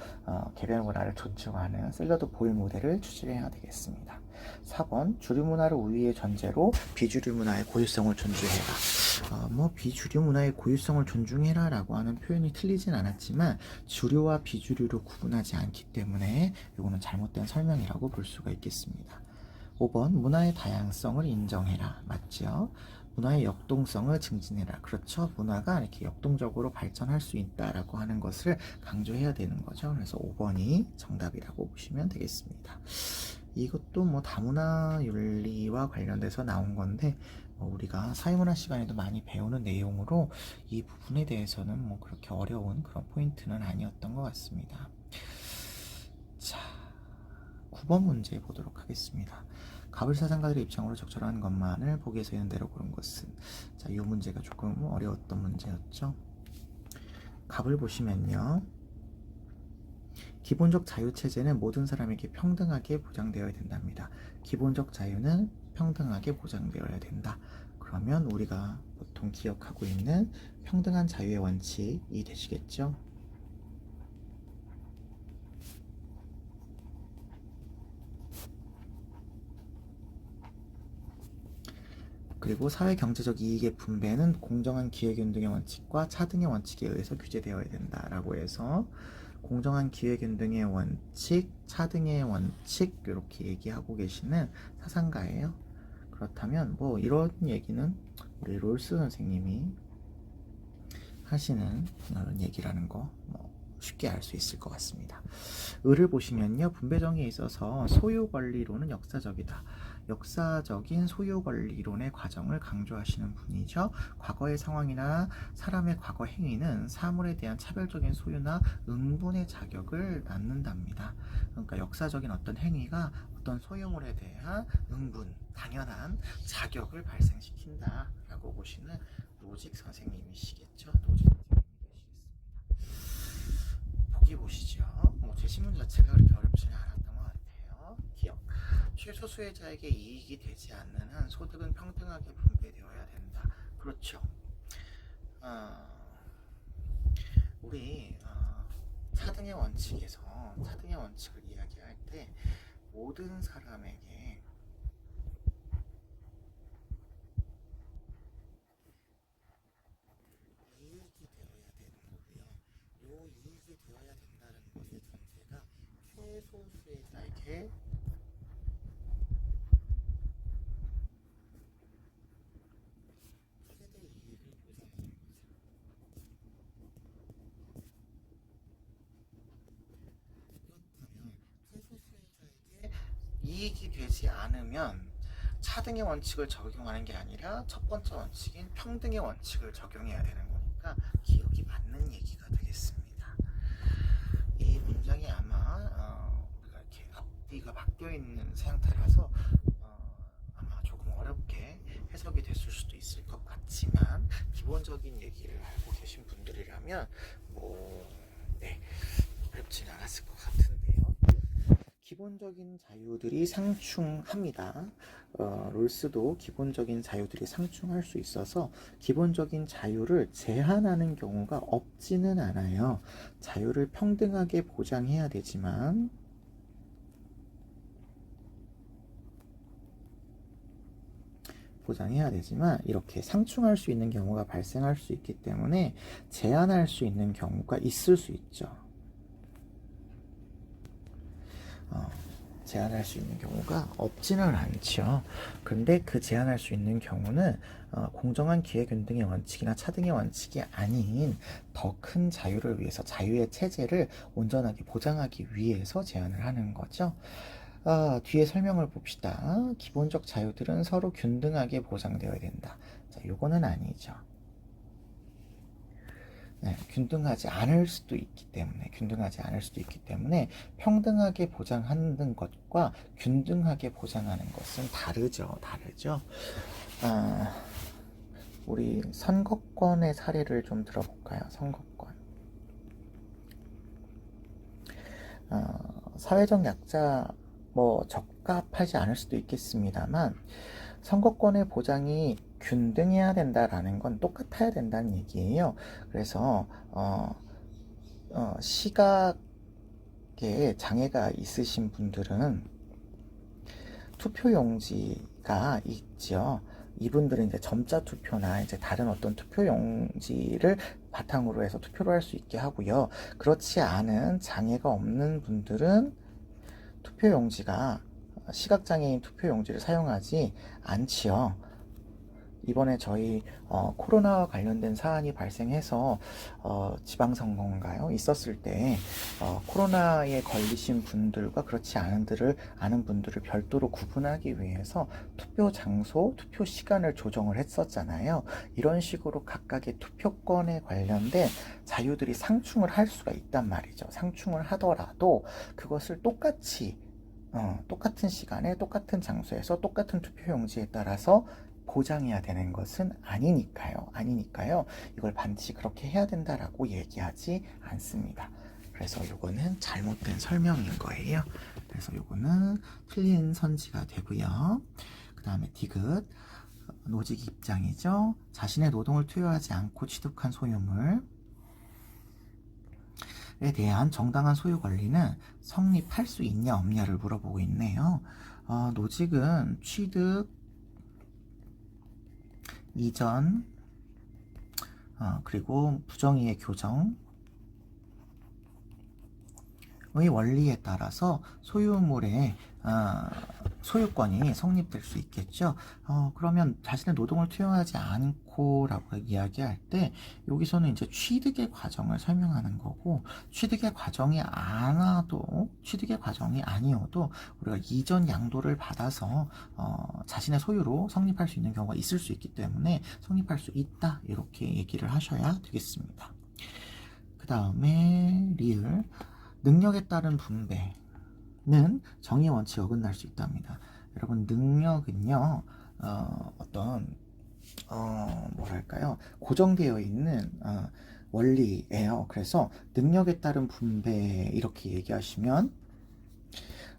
Speaker 1: 개별 문화를 존중하는 샐러드 볼 모델을 추진해야 되겠습니다. 4번 주류 문화를 우위의 전제로 비주류 문화의 고유성을 존중해라. 비주류 문화의 고유성을 존중해라 라고 하는 표현이 틀리진 않았지만 주류와 비주류로 구분하지 않기 때문에 이거는 잘못된 설명이라고 볼 수가 있겠습니다. 5번 문화의 다양성을 인정해라. 맞죠? 문화의 역동성을 증진해라. 그렇죠? 문화가 이렇게 역동적으로 발전할 수 있다라고 하는 것을 강조해야 되는 거죠. 그래서 5번이 정답이라고 보시면 되겠습니다. 이것도 뭐 다문화 윤리와 관련돼서 나온 건데 우리가 사회문화 시간에도 많이 배우는 내용으로 이 부분에 대해서는 뭐 그렇게 어려운 그런 포인트는 아니었던 것 같습니다. 자, 9번 문제 보도록 하겠습니다. 갑을 사상가들의 입장으로 적절한 것만을 보기에서 있는 대로 고른 것은, 자, 이 문제가 조금 어려웠던 문제였죠. 갑을 보시면요, 기본적 자유체제는 모든 사람에게 평등하게 보장되어야 된답니다. 기본적 자유는 평등하게 보장되어야 된다. 그러면 우리가 보통 기억하고 있는 평등한 자유의 원칙이 되시겠죠. 그리고 사회 경제적 이익의 분배는 공정한 기회균등의 원칙과 차등의 원칙에 의해서 규제되어야 된다라고 해서 공정한 기회균등의 원칙, 차등의 원칙 이렇게 얘기하고 계시는 사상가예요. 그렇다면 뭐 이런 얘기는 우리 롤스 선생님이 하시는 이런 얘기라는 거 쉽게 알 수 있을 것 같습니다. 을을 보시면요, 분배정의에 있어서 소유권리론은 역사적이다. 역사적인 소유권리론의 과정을 강조하시는 분이죠. 과거의 상황이나 사람의 과거 행위는 사물에 대한 차별적인 소유나 응분의 자격을 낳는답니다. 그러니까 역사적인 어떤 행위가 어떤 소유물에 대한 응분, 당연한 자격을 발생시킨다라고 보시는 노직 선생님이시겠죠. 노직 선생님이 되시겠습니다. 보기 보시죠. 제 신문 자체가 그렇게 어렵지는 않았던 것 같아요. 기억. 최소수혜자에게 이익이 되지 않는 한 소득은 평등하게 분배되어야 된다. 그렇죠. 우리 차등의 원칙에서 차등의 원칙을 이야기할 때 모든 사람에게 이익이 되어야 되는 거고요. 요 이익이 되어야 된다는 것의 전제가 최소수혜자에게 최대 이익을 보장하는 거죠. 그렇다면 최소수혜자에게 이익이 되지 않으면 차등의 원칙을 적용하는 게 아니라 첫 번째 원칙인 평등의 원칙을 적용해야 되는 거니까 기억이 맞는 얘기가 되겠습니다. 이 문장이 아마 이렇게 앞뒤가 바뀌어 있는 상태라서 아마 조금 어렵게 해석이 됐을 수도 있을 것 같지만 기본적인 얘기를 알고 계신 분들이라면 어렵지는 않았을 것 같은데요. 기본적인 자유들이 상충합니다. 롤스도 기본적인 자유들이 상충할 수 있어서 기본적인 자유를 제한하는 경우가 없지는 않아요. 자유를 평등하게 보장해야 되지만 이렇게 상충할 수 있는 경우가 발생할 수 있기 때문에 제한할 수 있는 경우가 있을 수 있죠. 제한할 수 있는 경우가 없지는 않죠. 그런데 그 제한할 수 있는 경우는 공정한 기회균등의 원칙이나 차등의 원칙이 아닌 더 큰 자유를 위해서, 자유의 체제를 온전하게 보장하기 위해서 제한을 하는 거죠. 뒤에 설명을 봅시다. 기본적 자유들은 서로 균등하게 보장되어야 된다. 자, 요거는 아니죠. 균등하지 않을 수도 있기 때문에 평등하게 보장하는 것과 균등하게 보장하는 것은 다르죠. 우리 선거권의 사례를 좀 들어볼까요? 선거권. 사회적 약자 적합하지 않을 수도 있겠습니다만 선거권의 보장이 균등해야 된다라는 건 똑같아야 된다는 얘기예요. 그래서 시각에 장애가 있으신 분들은 투표용지가 있죠. 이분들은 이제 점자 투표나 이제 다른 어떤 투표용지를 바탕으로 해서 투표를 할 수 있게 하고요. 그렇지 않은 장애가 없는 분들은 시각장애인 투표용지를 사용하지 않지요. 이번에 저희 코로나와 관련된 사안이 발생해서 지방선거인가요? 있었을 때 코로나에 걸리신 분들과 그렇지 않은 분들을 별도로 구분하기 위해서 투표 장소, 투표 시간을 조정을 했었잖아요. 이런 식으로 각각의 투표권에 관련된 자유들이 상충을 할 수가 있단 말이죠. 상충을 하더라도 그것을 똑같은 시간에 똑같은 장소에서 똑같은 투표용지에 따라서 보장해야 되는 것은 아니니까요. 이걸 반드시 그렇게 해야 된다라고 얘기하지 않습니다. 그래서 요거는 잘못된 설명인 거예요. 그래서 요거는 틀린 선지가 되고요. 그 다음에 디귿, 노직 입장이죠. 자신의 노동을 투여하지 않고 취득한 소유물에 대한 정당한 소유 권리는 성립할 수 있냐 없냐를 물어보고 있네요. 노직은 취득 이전, 그리고 부정의의 교정의 원리에 따라서 소유물의 소유권이 성립될 수 있겠죠. 그러면 자신의 노동을 투여하지 않고라고 이야기할 때 여기서는 이제 취득의 과정을 설명하는 거고, 취득의 과정이 아니어도 우리가 이전 양도를 받아서 자신의 소유로 성립할 수 있는 경우가 있을 수 있기 때문에 성립할 수 있다, 이렇게 얘기를 하셔야 되겠습니다. 그 다음에 리을, 능력에 따른 분배는 정의 원칙에 어긋날 수 있답니다. 여러분, 능력은요, 뭐랄까요, 고정되어 있는 원리예요. 그래서 능력에 따른 분배, 이렇게 얘기하시면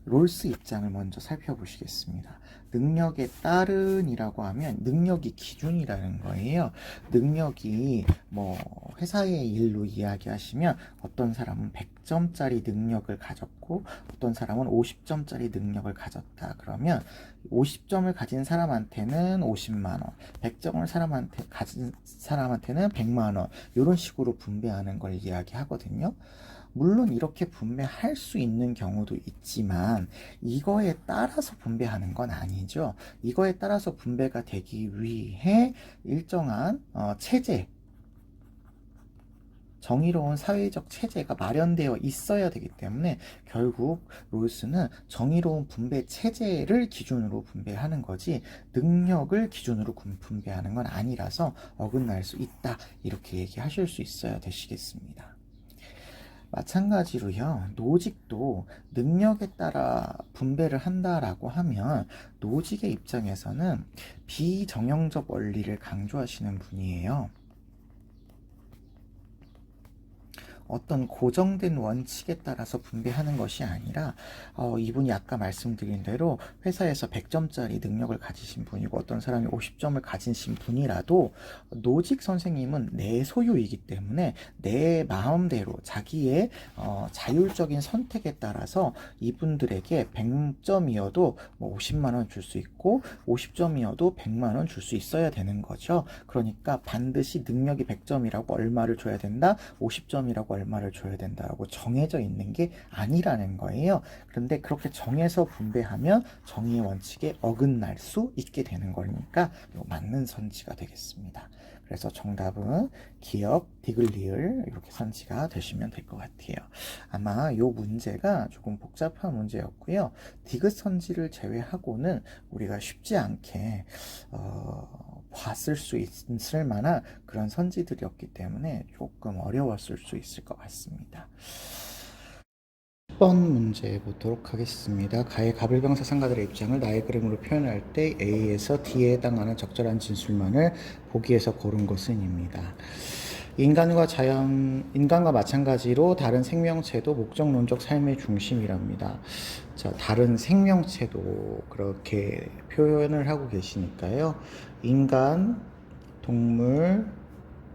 Speaker 1: 롤스 입장을 먼저 살펴보시겠습니다. 능력에 따른이라고 하면 능력이 기준이라는 거예요. 능력이 뭐 회사의 일로 이야기하시면 어떤 사람은 100점짜리 능력을 가졌고 어떤 사람은 50점짜리 능력을 가졌다. 그러면 50점을 가진 사람한테는 50만 원, 100점을 가진 사람한테는 100만 원, 이런 식으로 분배하는 걸 이야기하거든요. 물론 이렇게 분배할 수 있는 경우도 있지만 이거에 따라서 분배하는 건 아니죠. 이거에 따라서 분배가 되기 위해 일정한 체제, 정의로운 사회적 체제가 마련되어 있어야 되기 때문에 결국 롤스는 정의로운 분배 체제를 기준으로 분배하는 거지 능력을 기준으로 분배하는 건 아니라서 어긋날 수 있다, 이렇게 얘기하실 수 있어야 되시겠습니다. 마찬가지로요, 노직도 능력에 따라 분배를 한다라고 하면 노직의 입장에서는 비정형적 원리를 강조하시는 분이에요. 어떤 고정된 원칙에 따라서 분배하는 것이 아니라 이분이 아까 말씀드린 대로 회사에서 100점짜리 능력을 가지신 분이고 어떤 사람이 50점을 가지신 분이라도 노직 선생님은 내 소유이기 때문에 내 마음대로 자기의 자율적인 선택에 따라서 이분들에게 100점이어도 뭐 50만 원 줄 수 있고 50점이어도 100만 원 줄 수 있어야 되는 거죠. 그러니까 반드시 능력이 100점이라고 얼마를 줘야 된다, 50점이라고 얼마를 줘야 된다라고 정해져 있는 게 아니라는 거예요. 그런데 그렇게 정해서 분배하면 정의의 원칙에 어긋날 수 있게 되는 거니까 맞는 선지가 되겠습니다. 그래서 정답은 기역, 디글리을 이렇게 선지가 되시면 될 것 같아요. 아마 이 문제가 조금 복잡한 문제였고요. 디귿 선지를 제외하고는 우리가 쉽지 않게 봤을 수 있을 만한 그런 선지들이었기 때문에 조금 어려웠을 수 있을 것 같습니다. 10번 문제 보도록 하겠습니다. 가의 가불병 사상가들의 입장을 나의 그림으로 표현할 때 A에서 D에 해당하는 적절한 진술만을 보기에서 고른 것은입니다. 인간과 마찬가지로 다른 생명체도 목적론적 삶의 중심이랍니다. 자, 다른 생명체도 그렇게 표현을 하고 계시니까요. 인간, 동물,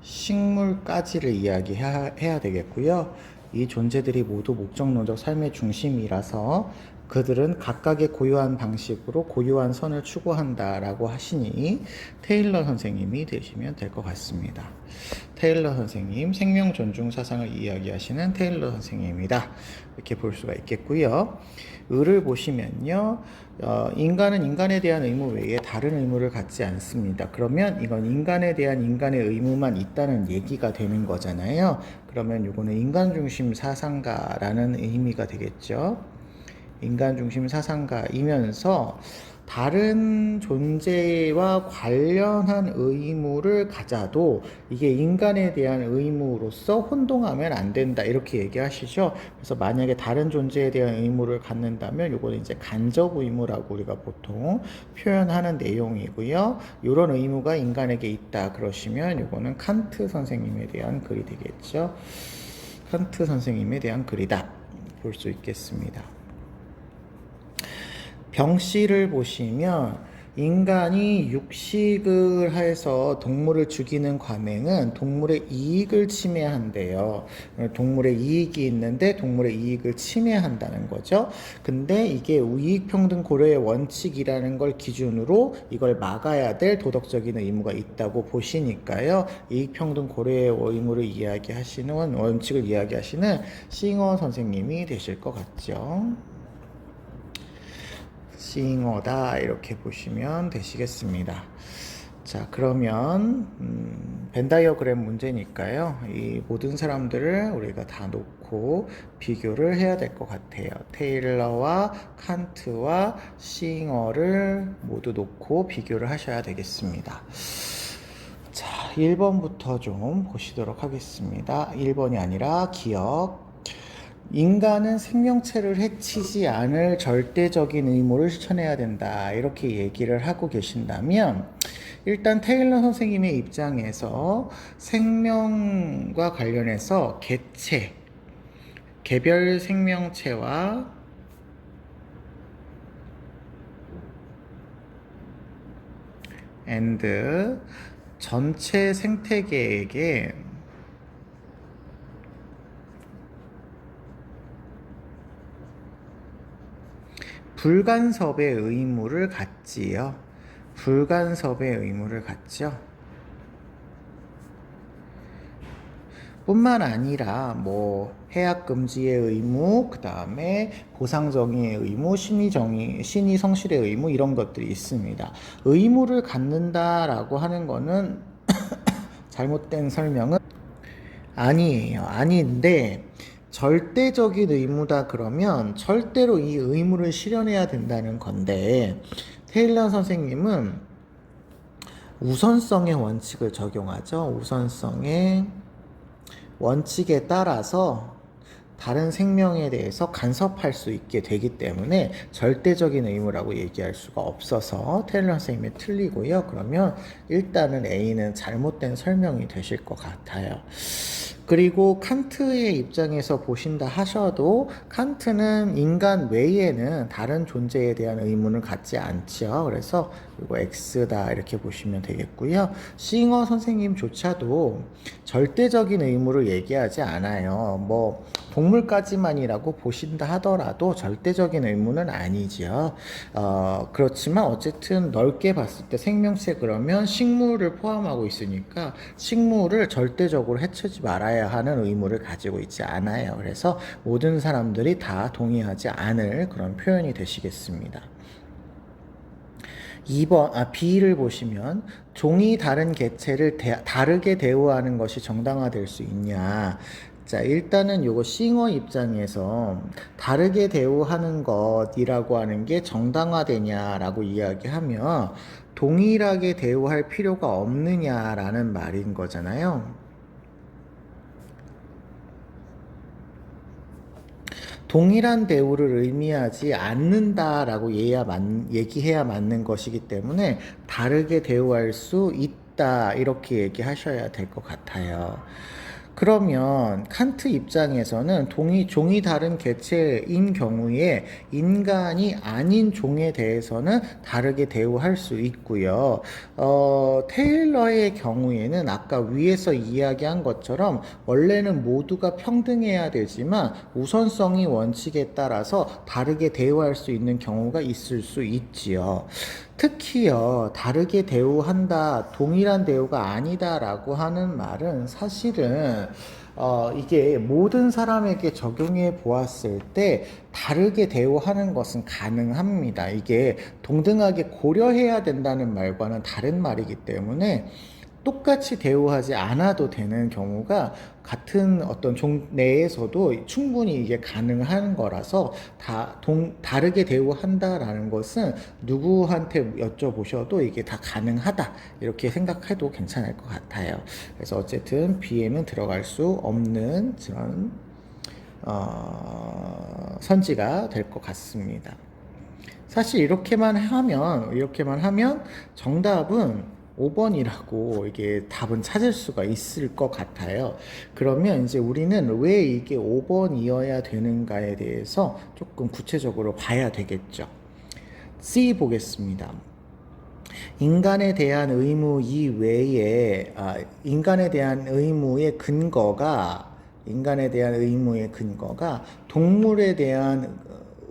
Speaker 1: 식물까지를 이야기해야 되겠고요. 이 존재들이 모두 목적론적 삶의 중심이라서 그들은 각각의 고유한 방식으로 고유한 선을 추구한다라고 하시니 테일러 선생님이 되시면 될 것 같습니다. 테일러 선생님, 생명 존중 사상을 이야기하시는 테일러 선생님이다, 이렇게 볼 수가 있겠고요. 을을 보시면요, 인간은 인간에 대한 의무 외에 다른 의무를 갖지 않습니다. 그러면 이건 인간에 대한 인간의 의무만 있다는 얘기가 되는 거잖아요. 그러면 이거는 인간 중심 사상가라는 의미가 되겠죠. 인간 중심 사상가이면서 다른 존재와 관련한 의무를 가져도 이게 인간에 대한 의무로서 혼동하면 안 된다, 이렇게 얘기하시죠. 그래서 만약에 다른 존재에 대한 의무를 갖는다면 이거는 이제 간접 의무라고 우리가 보통 표현하는 내용이고요. 이런 의무가 인간에게 있다 그러시면 이거는 칸트 선생님에 대한 글이 되겠죠. 칸트 선생님에 대한 글이다 볼 수 있겠습니다. 병씨를 보시면 인간이 육식을 해서 동물을 죽이는 관행은 동물의 이익을 침해한대요. 동물의 이익이 있는데 동물의 이익을 침해한다는 거죠. 근데 이게 이익평등 고려의 원칙이라는 걸 기준으로 이걸 막아야 될 도덕적인 의무가 있다고 보시니까요. 이익평등 고려의 의무를 이야기하시는, 원칙을 이야기하시는 싱어 선생님이 되실 것 같죠. 싱어다 이렇게 보시면 되시겠습니다. 자, 그러면 벤다이어그램 문제니까요. 이 모든 사람들을 우리가 다 놓고 비교를 해야 될 것 같아요. 테일러와 칸트와 싱어를 모두 놓고 비교를 하셔야 되겠습니다. 자, 1번부터 좀 보시도록 하겠습니다. 1번이 아니라 기억. 인간은 생명체를 해치지 않을 절대적인 의무를 실천해야 된다. 이렇게 얘기를 하고 계신다면, 일단 테일러 선생님의 입장에서 생명과 관련해서 개체, 개별 생명체와 and 전체 생태계에게 불간섭의 의무를 갖지요. 불간섭의 의무를 갖죠. 뿐만 아니라 뭐 해악 금지의 의무, 그 다음에 보상 정의의 의무, 신의 성실의 의무 이런 것들이 있습니다. 의무를 갖는다라고 하는 거는 잘못된 설명은 아니에요. 아닌데 절대적인 의무다 그러면 절대로 이 의무를 실현해야 된다는 건데, 테일러 선생님은 우선성의 원칙을 적용하죠. 우선성의 원칙에 따라서 다른 생명에 대해서 간섭할 수 있게 되기 때문에 절대적인 의무라고 얘기할 수가 없어서 테일러 선생님이 틀리고요. 그러면 일단은 A는 잘못된 설명이 되실 것 같아요. 그리고 칸트의 입장에서 보신다 하셔도 칸트는 인간 외에는 다른 존재에 대한 의무는 갖지 않죠. 그래서 이거 X다 이렇게 보시면 되겠고요. 싱어 선생님조차도 절대적인 의무를 얘기하지 않아요. 뭐 동물까지만이라고 보신다 하더라도 절대적인 의무는 아니죠. 그렇지만 어쨌든 넓게 봤을 때 생명체 그러면 식물을 포함하고 있으니까 식물을 절대적으로 해치지 말아야 하는 의무를 가지고 있지 않아요. 그래서 모든 사람들이 다 동의하지 않을 그런 표현이 되시겠습니다. 2번, B를 보시면 종이 다른 개체를 다르게 대우하는 것이 정당화될 수 있냐. 자, 일단은 요거 싱어 입장에서 다르게 대우하는 것이라고 하는 게 정당화되냐라고 이야기하면 동일하게 대우할 필요가 없느냐라는 말인 거잖아요. 동일한 대우를 의미하지 않는다라고 얘기해야 맞는 것이기 때문에 다르게 대우할 수 있다 이렇게 얘기하셔야 될 것 같아요. 그러면 칸트 입장에서는 종이 다른 개체인 경우에 인간이 아닌 종에 대해서는 다르게 대우할 수 있고요. 테일러의 경우에는 아까 위에서 이야기한 것처럼 원래는 모두가 평등해야 되지만 우선성이 원칙에 따라서 다르게 대우할 수 있는 경우가 있을 수 있지요. 특히요, 다르게 대우한다, 동일한 대우가 아니다라고 하는 말은 사실은 이게 모든 사람에게 적용해 보았을 때 다르게 대우하는 것은 가능합니다. 이게 동등하게 고려해야 된다는 말과는 다른 말이기 때문에 똑같이 대우하지 않아도 되는 경우가 같은 어떤 종 내에서도 충분히 이게 가능한 거라서 다르게 대우한다라는 것은 누구한테 여쭤보셔도 이게 다 가능하다 이렇게 생각해도 괜찮을 것 같아요. 그래서 어쨌든 B에는 들어갈 수 없는 그런 선지가 될 것 같습니다. 사실 이렇게만 하면 정답은 5번이라고 이게 답은 찾을 수가 있을 것 같아요. 그러면 이제 우리는 왜 이게 5번이어야 되는가에 대해서 조금 구체적으로 봐야 되겠죠. C 보겠습니다. 인간에 대한 의무 이외에 인간에 대한 의무의 근거가 동물에 대한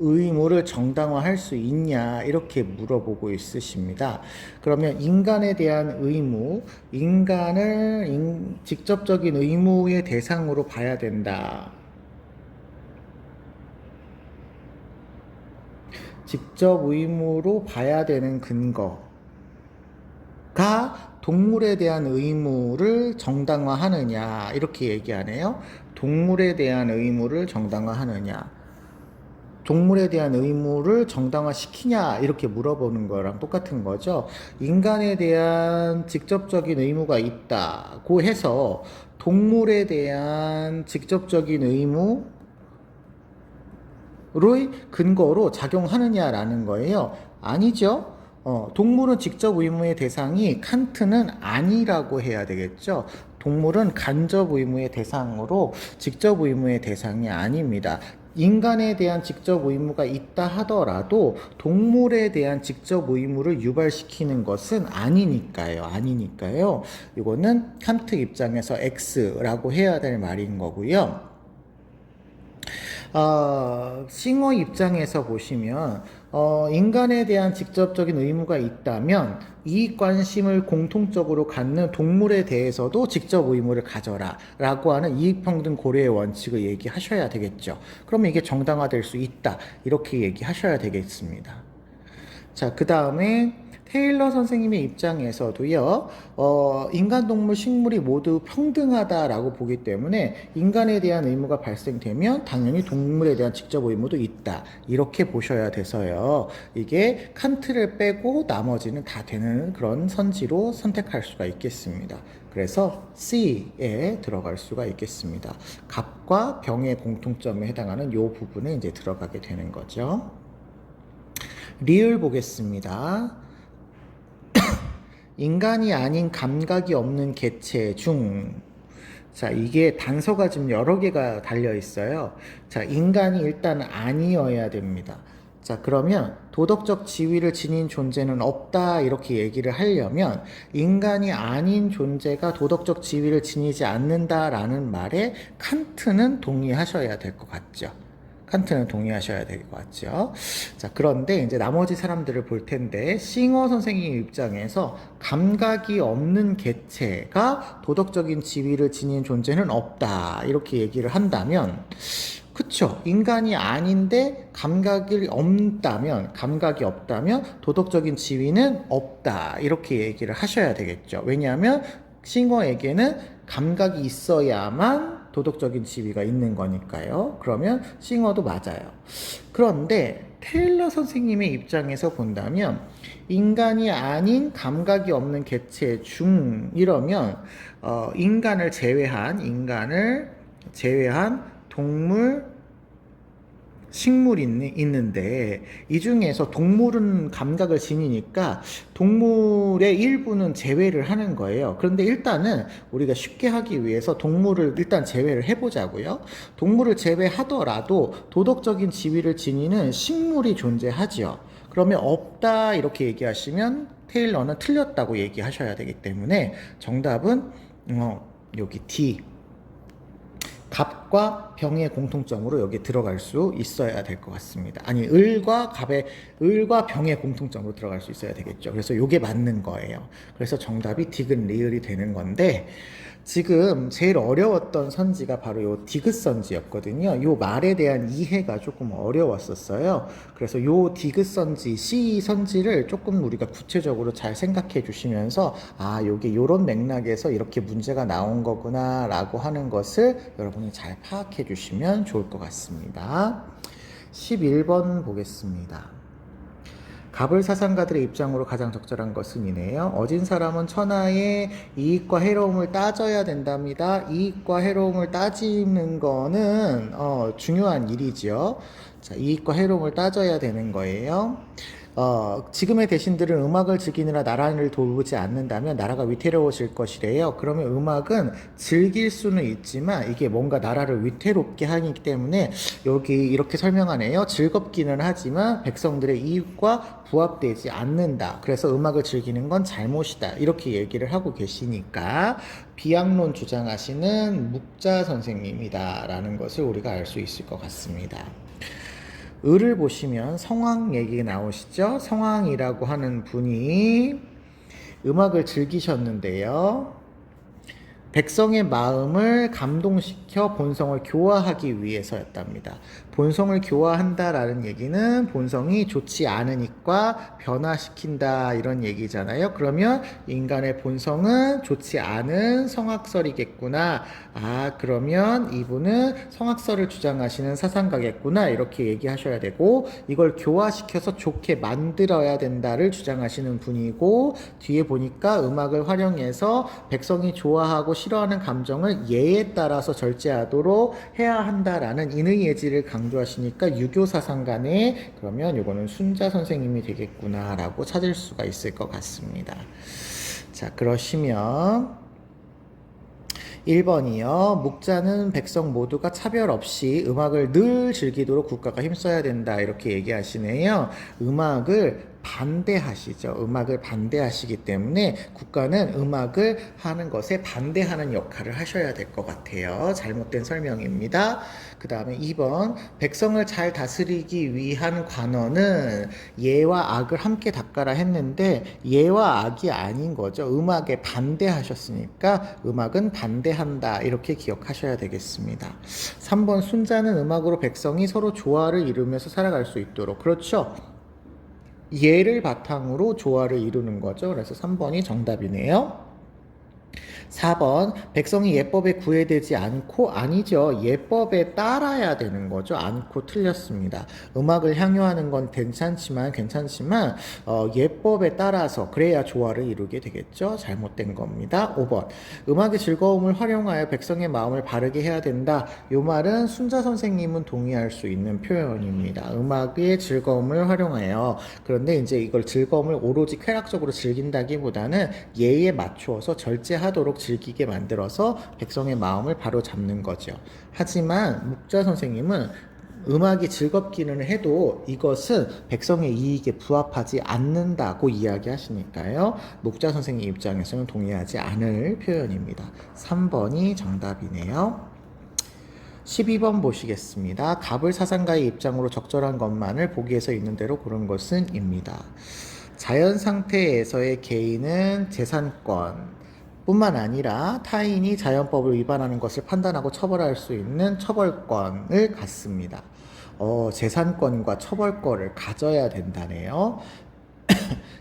Speaker 1: 의무를 정당화할 수 있냐 이렇게 물어보고 있으십니다. 그러면 인간에 대한 의무, 인간을 직접적인 의무의 대상으로 봐야 된다. 직접 의무로 봐야 되는 근거가 동물에 대한 의무를 정당화하느냐 이렇게 얘기하네요. 동물에 대한 의무를 정당화하느냐, 동물에 대한 의무를 정당화시키냐 이렇게 물어보는 거랑 똑같은 거죠. 인간에 대한 직접적인 의무가 있다고 해서 동물에 대한 직접적인 의무를 근거로 작용하느냐라는 거예요. 아니죠. 동물은 직접 의무의 대상이 칸트는 아니라고 해야 되겠죠. 동물은 간접 의무의 대상으로 직접 의무의 대상이 아닙니다. 인간에 대한 직접 의무가 있다 하더라도 동물에 대한 직접 의무를 유발시키는 것은 아니니까요. 이거는 칸트 입장에서 X라고 해야 될 말인 거고요. 싱어 입장에서 보시면 인간에 대한 직접적인 의무가 있다면 이익 관심을 공통적으로 갖는 동물에 대해서도 직접 의무를 가져라 라고 하는 이익평등 고려의 원칙을 얘기하셔야 되겠죠. 그러면 이게 정당화될 수 있다 이렇게 얘기하셔야 되겠습니다. 자, 그 다음에 테일러 선생님의 입장에서도요, 인간, 동물, 식물이 모두 평등하다라고 보기 때문에 인간에 대한 의무가 발생되면 당연히 동물에 대한 직접 의무도 있다. 이렇게 보셔야 돼서요. 이게 칸트를 빼고 나머지는 다 되는 그런 선지로 선택할 수가 있겠습니다. 그래서 C에 들어갈 수가 있겠습니다. 갑과 병의 공통점에 해당하는 이 부분에 이제 들어가게 되는 거죠. 리을 보겠습니다. 인간이 아닌 감각이 없는 개체 중, 자, 이게 단서가 지금 여러 개가 달려 있어요. 자, 인간이 일단 아니어야 됩니다. 자, 그러면 도덕적 지위를 지닌 존재는 없다 이렇게 얘기를 하려면 인간이 아닌 존재가 도덕적 지위를 지니지 않는다라는 말에 칸트는 동의하셔야 될 것 같죠. 칸트는 동의하셔야 될 것 같죠. 자, 그런데 이제 나머지 사람들을 볼 텐데, 싱어 선생님 입장에서 감각이 없는 개체가 도덕적인 지위를 지닌 존재는 없다. 이렇게 얘기를 한다면, 그쵸. 인간이 아닌데 감각이 없다면 도덕적인 지위는 없다. 이렇게 얘기를 하셔야 되겠죠. 왜냐하면 싱어에게는 감각이 있어야만 도덕적인 지위가 있는 거니까요. 그러면 싱어도 맞아요. 그런데 테일러 선생님의 입장에서 본다면 인간이 아닌 감각이 없는 개체 중 이러면 인간을 제외한 동물, 식물이 있는데 이 중에서 동물은 감각을 지니니까 동물의 일부는 제외를 하는 거예요. 그런데 일단은 우리가 쉽게 하기 위해서 동물을 일단 제외를 해보자고요. 동물을 제외하더라도 도덕적인 지위를 지니는 식물이 존재하지요. 그러면 없다 이렇게 얘기하시면 테일러는 틀렸다고 얘기하셔야 되기 때문에 정답은 여기 D, 갑과 병의 공통점으로 여기 들어갈 수 있어야 될 것 같습니다. 아니, 을과 병의 공통점으로 들어갈 수 있어야 되겠죠. 그래서 이게 맞는 거예요. 그래서 정답이 디귿 리을이 되는 건데, 지금 제일 어려웠던 선지가 바로 요 디귿 선지였거든요. 요 말에 대한 이해가 조금 어려웠었어요. 그래서 요 디귿 선지, C 선지를 조금 우리가 구체적으로 잘 생각해 주시면서 요게 요런 맥락에서 이렇게 문제가 나온 거구나 라고 하는 것을 여러분이 잘 파악해 주시면 좋을 것 같습니다. 11번 보겠습니다. 갑을 사상가들의 입장으로 가장 적절한 것은 이네요. 어진 사람은 천하의 이익과 해로움을 따져야 된답니다. 이익과 해로움을 따지는 거는 중요한 일이죠. 자, 이익과 해로움을 따져야 되는 거예요. 지금의 대신들은 음악을 즐기느라 나라를 돌보지 않는다면 나라가 위태로워질 것이래요. 그러면 음악은 즐길 수는 있지만 이게 뭔가 나라를 위태롭게 하기 때문에 여기 이렇게 설명하네요. 즐겁기는 하지만 백성들의 이익과 부합되지 않는다. 그래서 음악을 즐기는 건 잘못이다. 이렇게 얘기를 하고 계시니까 비약론 주장하시는 묵자 선생님이다 라는 것을 우리가 알 수 있을 것 같습니다. 을을 보시면 성왕 얘기 나오시죠? 성왕이라고 하는 분이 음악을 즐기셨는데요. 백성의 마음을 감동시켜 본성을 교화하기 위해서였답니다. 본성을 교화한다라는 얘기는 본성이 좋지 않으니까 변화시킨다 이런 얘기잖아요. 그러면 인간의 본성은 좋지 않은 성악설이겠구나. 그러면 이분은 성악설을 주장하시는 사상가겠구나 이렇게 얘기하셔야 되고, 이걸 교화시켜서 좋게 만들어야 된다를 주장하시는 분이고, 뒤에 보니까 음악을 활용해서 백성이 좋아하고 싫어하는 감정을 예에 따라서 절제하도록 해야 한다라는 인의 예지를 강조하시니까 유교 사상가네, 그러면 이거는 순자 선생님이 되겠구나 라고 찾을 수가 있을 것 같습니다. 자, 그러시면 1번이요. 묵자는 백성 모두가 차별 없이 음악을 늘 즐기도록 국가가 힘써야 된다 이렇게 얘기하시네요. 음악을 반대하시죠. 음악을 반대하시기 때문에 국가는 음악을 하는 것에 반대하는 역할을 하셔야 될 것 같아요. 잘못된 설명입니다. 그 다음에 2번, 백성을 잘 다스리기 위한 관원은 예와 악을 함께 닦아라 했는데 예와 악이 아닌 거죠. 음악에 반대하셨으니까 음악은 반대한다 이렇게 기억하셔야 되겠습니다. 3번, 순자는 음악으로 백성이 서로 조화를 이루면서 살아갈 수 있도록, 그렇죠. 예를 바탕으로 조화를 이루는 거죠. 그래서 3번이 정답이네요. 4번, 백성이 예법에 구애되지 않고, 아니죠. 예법에 따라야 되는 거죠. 않고 틀렸습니다. 음악을 향유하는 건 괜찮지만 예법에 따라서 그래야 조화를 이루게 되겠죠. 잘못된 겁니다. 5번, 음악의 즐거움을 활용하여 백성의 마음을 바르게 해야 된다. 이 말은 순자 선생님은 동의할 수 있는 표현입니다. 음악의 즐거움을 활용하여, 그런데 이제 이걸 즐거움을 오로지 쾌락적으로 즐긴다기보다는 예에 맞추어서 절제하도록 즐기게 만들어서 백성의 마음을 바로 잡는 거죠. 하지만 묵자 선생님은 음악이 즐겁기는 해도 이것은 백성의 이익에 부합하지 않는다고 이야기하시니까요. 묵자 선생님 입장에서는 동의하지 않을 표현입니다. 3번이 정답이네요. 12번 보시겠습니다. 갑을 사상가의 입장으로 적절한 것만을 보기에서 있는 대로 고른 것은 입니다. 자연 상태에서의 개인은 재산권 뿐만 아니라 타인이 자연법을 위반하는 것을 판단하고 처벌할 수 있는 처벌권을 갖습니다. 재산권과 처벌권을 가져야 된다네요.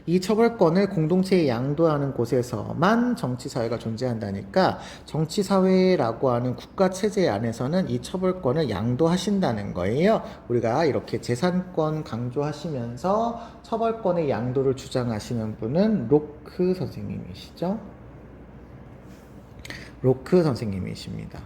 Speaker 1: 이 처벌권을 공동체에 양도하는 곳에서만 정치사회가 존재한다니까, 정치사회라고 하는 국가체제 안에서는 이 처벌권을 양도하신다는 거예요. 우리가 이렇게 재산권 강조하시면서 처벌권의 양도를 주장하시는 분은 로크 선생님이시죠. 로크 선생님이십니다.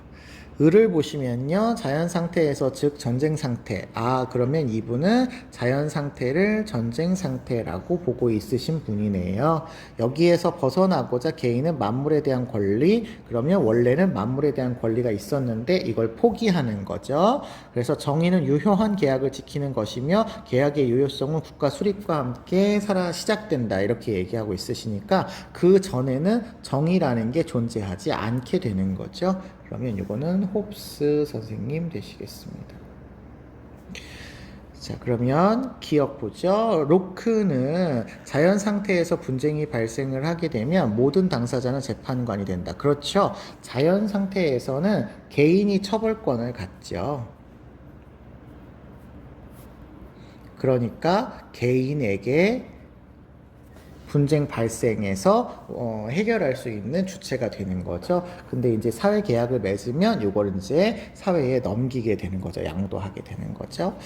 Speaker 1: 을을 보시면요, 자연 상태에서 즉 전쟁 상태. 그러면 이분은 자연 상태를 전쟁 상태라고 보고 있으신 분이네요. 여기에서 벗어나고자 개인은 만물에 대한 권리, 그러면 원래는 만물에 대한 권리가 있었는데 이걸 포기하는 거죠. 그래서 정의는 유효한 계약을 지키는 것이며 계약의 유효성은 국가 수립과 함께 시작된다 이렇게 얘기하고 있으시니까 그 전에는 정의라는 게 존재하지 않게 되는 거죠. 그러면 이거는 홉스 선생님 되시겠습니다. 자, 그러면 기억 보죠. 로크는 자연 상태에서 분쟁이 발생을 하게 되면 모든 당사자는 재판관이 된다. 그렇죠. 자연 상태에서는 개인이 처벌권을 갖죠. 그러니까 개인에게 분쟁 발생해서 해결할 수 있는 주체가 되는 거죠. 근데 이제 사회 계약을 맺으면 이걸 이제 사회에 넘기게 되는 거죠. 양도하게 되는 거죠.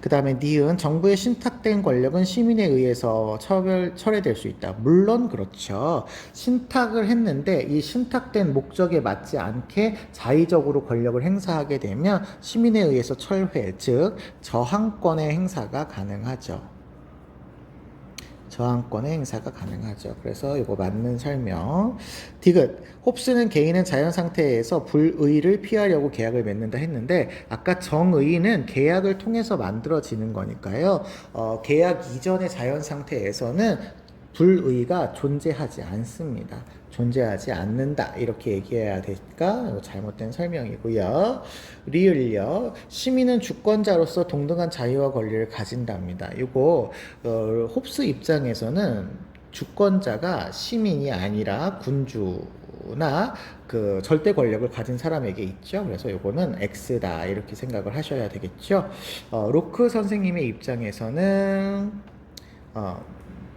Speaker 1: 그 다음에 니은, 정부의 신탁된 권력은 시민에 의해서 철회될 수 있다. 물론 그렇죠. 신탁을 했는데 이 신탁된 목적에 맞지 않게 자의적으로 권력을 행사하게 되면 시민에 의해서 철회, 즉 저항권의 행사가 가능하죠. 저항권의 행사가 가능하죠. 그래서 이거 맞는 설명. 디귿. 홉스는 개인은 자연 상태에서 불의를 피하려고 계약을 맺는다 했는데 아까 정의는 계약을 통해서 만들어지는 거니까요. 계약 이전의 자연 상태에서는 불의가 존재하지 않습니다. 존재하지 않는다 이렇게 얘기해야 될까? 잘못된 설명이고요. 리을요. 시민은 주권자로서 동등한 자유와 권리를 가진답니다. 이거 홉스 입장에서는 주권자가 시민이 아니라 군주나 그 절대 권력을 가진 사람에게 있죠. 그래서 요거는 X다 이렇게 생각을 하셔야 되겠죠. 로크 선생님의 입장에서는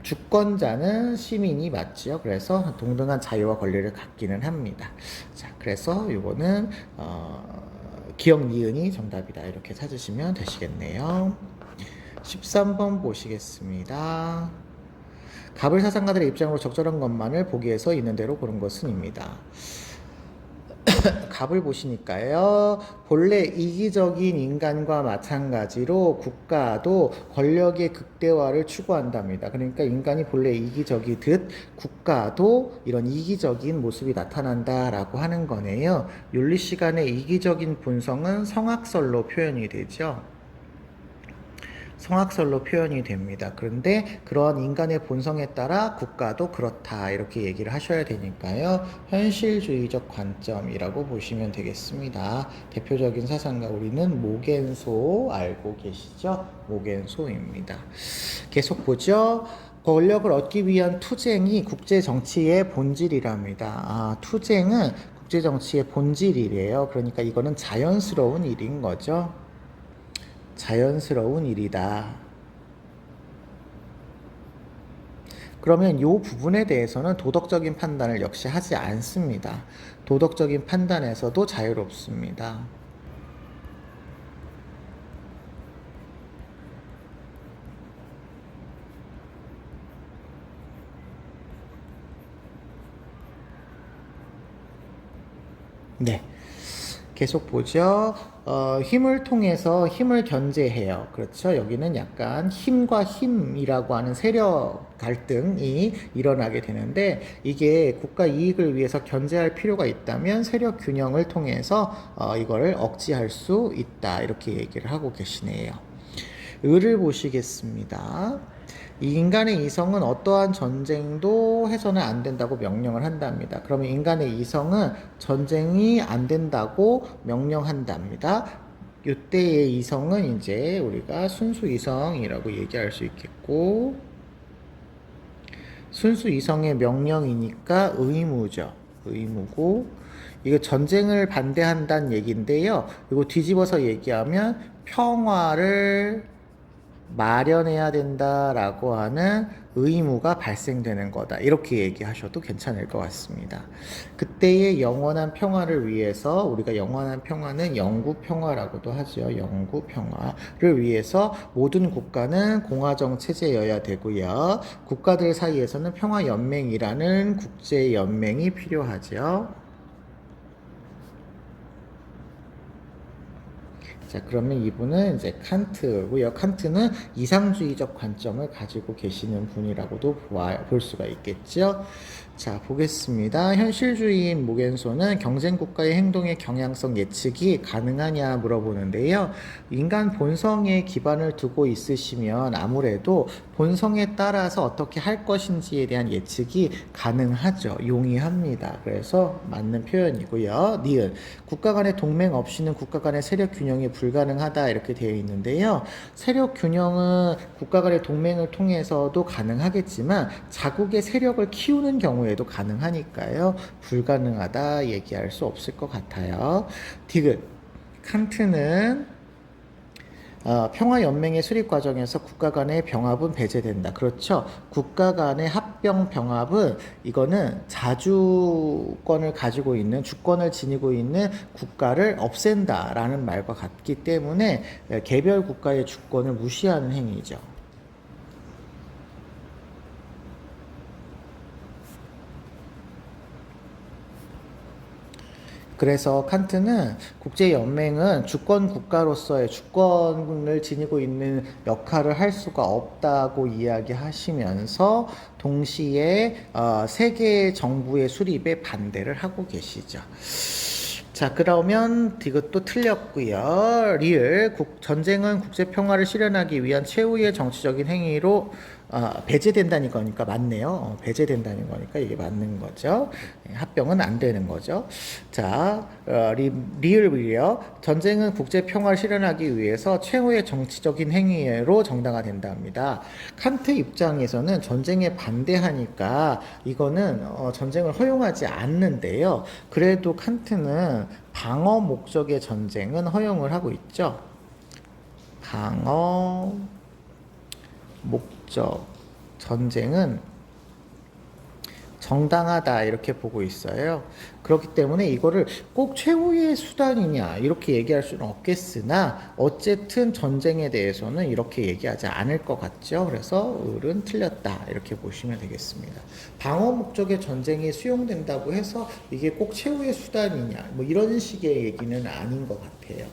Speaker 1: 주권자는 시민이 맞지요. 그래서 동등한 자유와 권리를 갖기는 합니다. 자, 그래서 이거는 기억 니은이 정답이다. 이렇게 찾으시면 되시겠네요. 13번 보시겠습니다. 갑을 사상가들의 입장으로 적절한 것만을 보기에서 있는 대로 고른 것은입니다. 갑을 보시니까요. 본래 이기적인 인간과 마찬가지로 국가도 권력의 극대화를 추구한답니다. 그러니까 인간이 본래 이기적이듯 국가도 이런 이기적인 모습이 나타난다라고 하는 거네요. 윤리 시간의 이기적인 본성은 성악설로 표현이 되죠. 성악설로 표현이 됩니다. 그런데 그러한 인간의 본성에 따라 국가도 그렇다 이렇게 얘기를 하셔야 되니까요. 현실주의적 관점이라고 보시면 되겠습니다. 대표적인 사상가 우리는 모겐소 알고 계시죠? 모겐소입니다. 계속 보죠. 권력을 얻기 위한 투쟁이 국제정치의 본질이랍니다. 투쟁은 국제정치의 본질이래요. 그러니까 이거는 자연스러운 일인 거죠. 자연스러운 일이다. 그러면 이 부분에 대해서는 도덕적인 판단을 역시 하지 않습니다. 도덕적인 판단에서도 자유롭습니다. 네. 계속 보죠. 힘을 통해서 힘을 견제해요. 그렇죠. 여기는 약간 힘과 힘이라고 하는 세력 갈등이 일어나게 되는데 이게 국가 이익을 위해서 견제할 필요가 있다면 세력 균형을 통해서 이걸 억제할 수 있다. 이렇게 얘기를 하고 계시네요. 을을 보시겠습니다. 이 인간의 이성은 어떠한 전쟁도 해서는 안 된다고 명령을 한답니다. 그러면 인간의 이성은 전쟁이 안 된다고 명령한답니다. 이때의 이성은 이제 우리가 순수 이성이라고 얘기할 수 있겠고, 순수 이성의 명령이니까 의무죠. 의무고, 이거 전쟁을 반대한다는 얘기인데요. 이거 뒤집어서 얘기하면 평화를 마련해야 된다라고 하는 의무가 발생되는 거다. 이렇게 얘기하셔도 괜찮을 것 같습니다. 그때의 영원한 평화를 위해서 우리가 영원한 평화는 영구 평화라고도 하죠. 영구 평화를 위해서 모든 국가는 공화정 체제여야 되고요. 국가들 사이에서는 평화연맹이라는 국제연맹이 필요하죠. 자, 그러면 이분은 이제 칸트고요. 칸트는 이상주의적 관점을 가지고 계시는 분이라고도 볼 수가 있겠죠. 자, 보겠습니다. 현실주의인 모겐소는 경쟁국가의 행동의 경향성 예측이 가능하냐 물어보는데요. 인간 본성에 기반을 두고 있으시면 아무래도 본성에 따라서 어떻게 할 것인지에 대한 예측이 가능하죠. 용이합니다. 그래서 맞는 표현이고요. 니은. 국가 간의 동맹 없이는 국가 간의 세력 균형이 불가능하다 이렇게 되어 있는데요. 세력 균형은 국가 간의 동맹을 통해서도 가능하겠지만 자국의 세력을 키우는 경우에도 가능하니까요. 불가능하다 얘기할 수 없을 것 같아요. 디귿. 칸트는 평화연맹의 수립 과정에서 국가 간의 병합은 배제된다. 그렇죠. 국가 간의 합병 병합은 이거는 자주권을 가지고 있는 주권을 지니고 있는 국가를 없앤다라는 말과 같기 때문에 개별 국가의 주권을 무시하는 행위죠. 그래서 칸트는 국제연맹은 주권 국가로서의 주권을 지니고 있는 역할을 할 수가 없다고 이야기하시면서 동시에 세계 정부의 수립에 반대를 하고 계시죠. 자, 그러면 이것도 틀렸고요. 리을 전쟁은 국제 평화를 실현하기 위한 최후의 정치적인 행위로 배제된다는 거니까 맞네요. 배제된다는 거니까 이게 맞는 거죠. 합병은 안 되는 거죠. 자, 리을이요. 전쟁은 국제 평화를 실현하기 위해서 최후의 정치적인 행위로 정당화된답니다. 칸트 입장에서는 전쟁에 반대하니까 이거는 전쟁을 허용하지 않는데요. 그래도 칸트는 방어 목적의 전쟁은 허용을 하고 있죠. 방어 목적 전쟁은 정당하다 이렇게 보고 있어요. 그렇기 때문에 이거를 꼭 최후의 수단이냐 이렇게 얘기할 수는 없겠으나 어쨌든 전쟁에 대해서는 이렇게 얘기하지 않을 것 같죠. 그래서 을은 틀렸다 이렇게 보시면 되겠습니다. 방어 목적의 전쟁이 수용된다고 해서 이게 꼭 최후의 수단이냐 뭐 이런 식의 얘기는 아닌 것 같아요.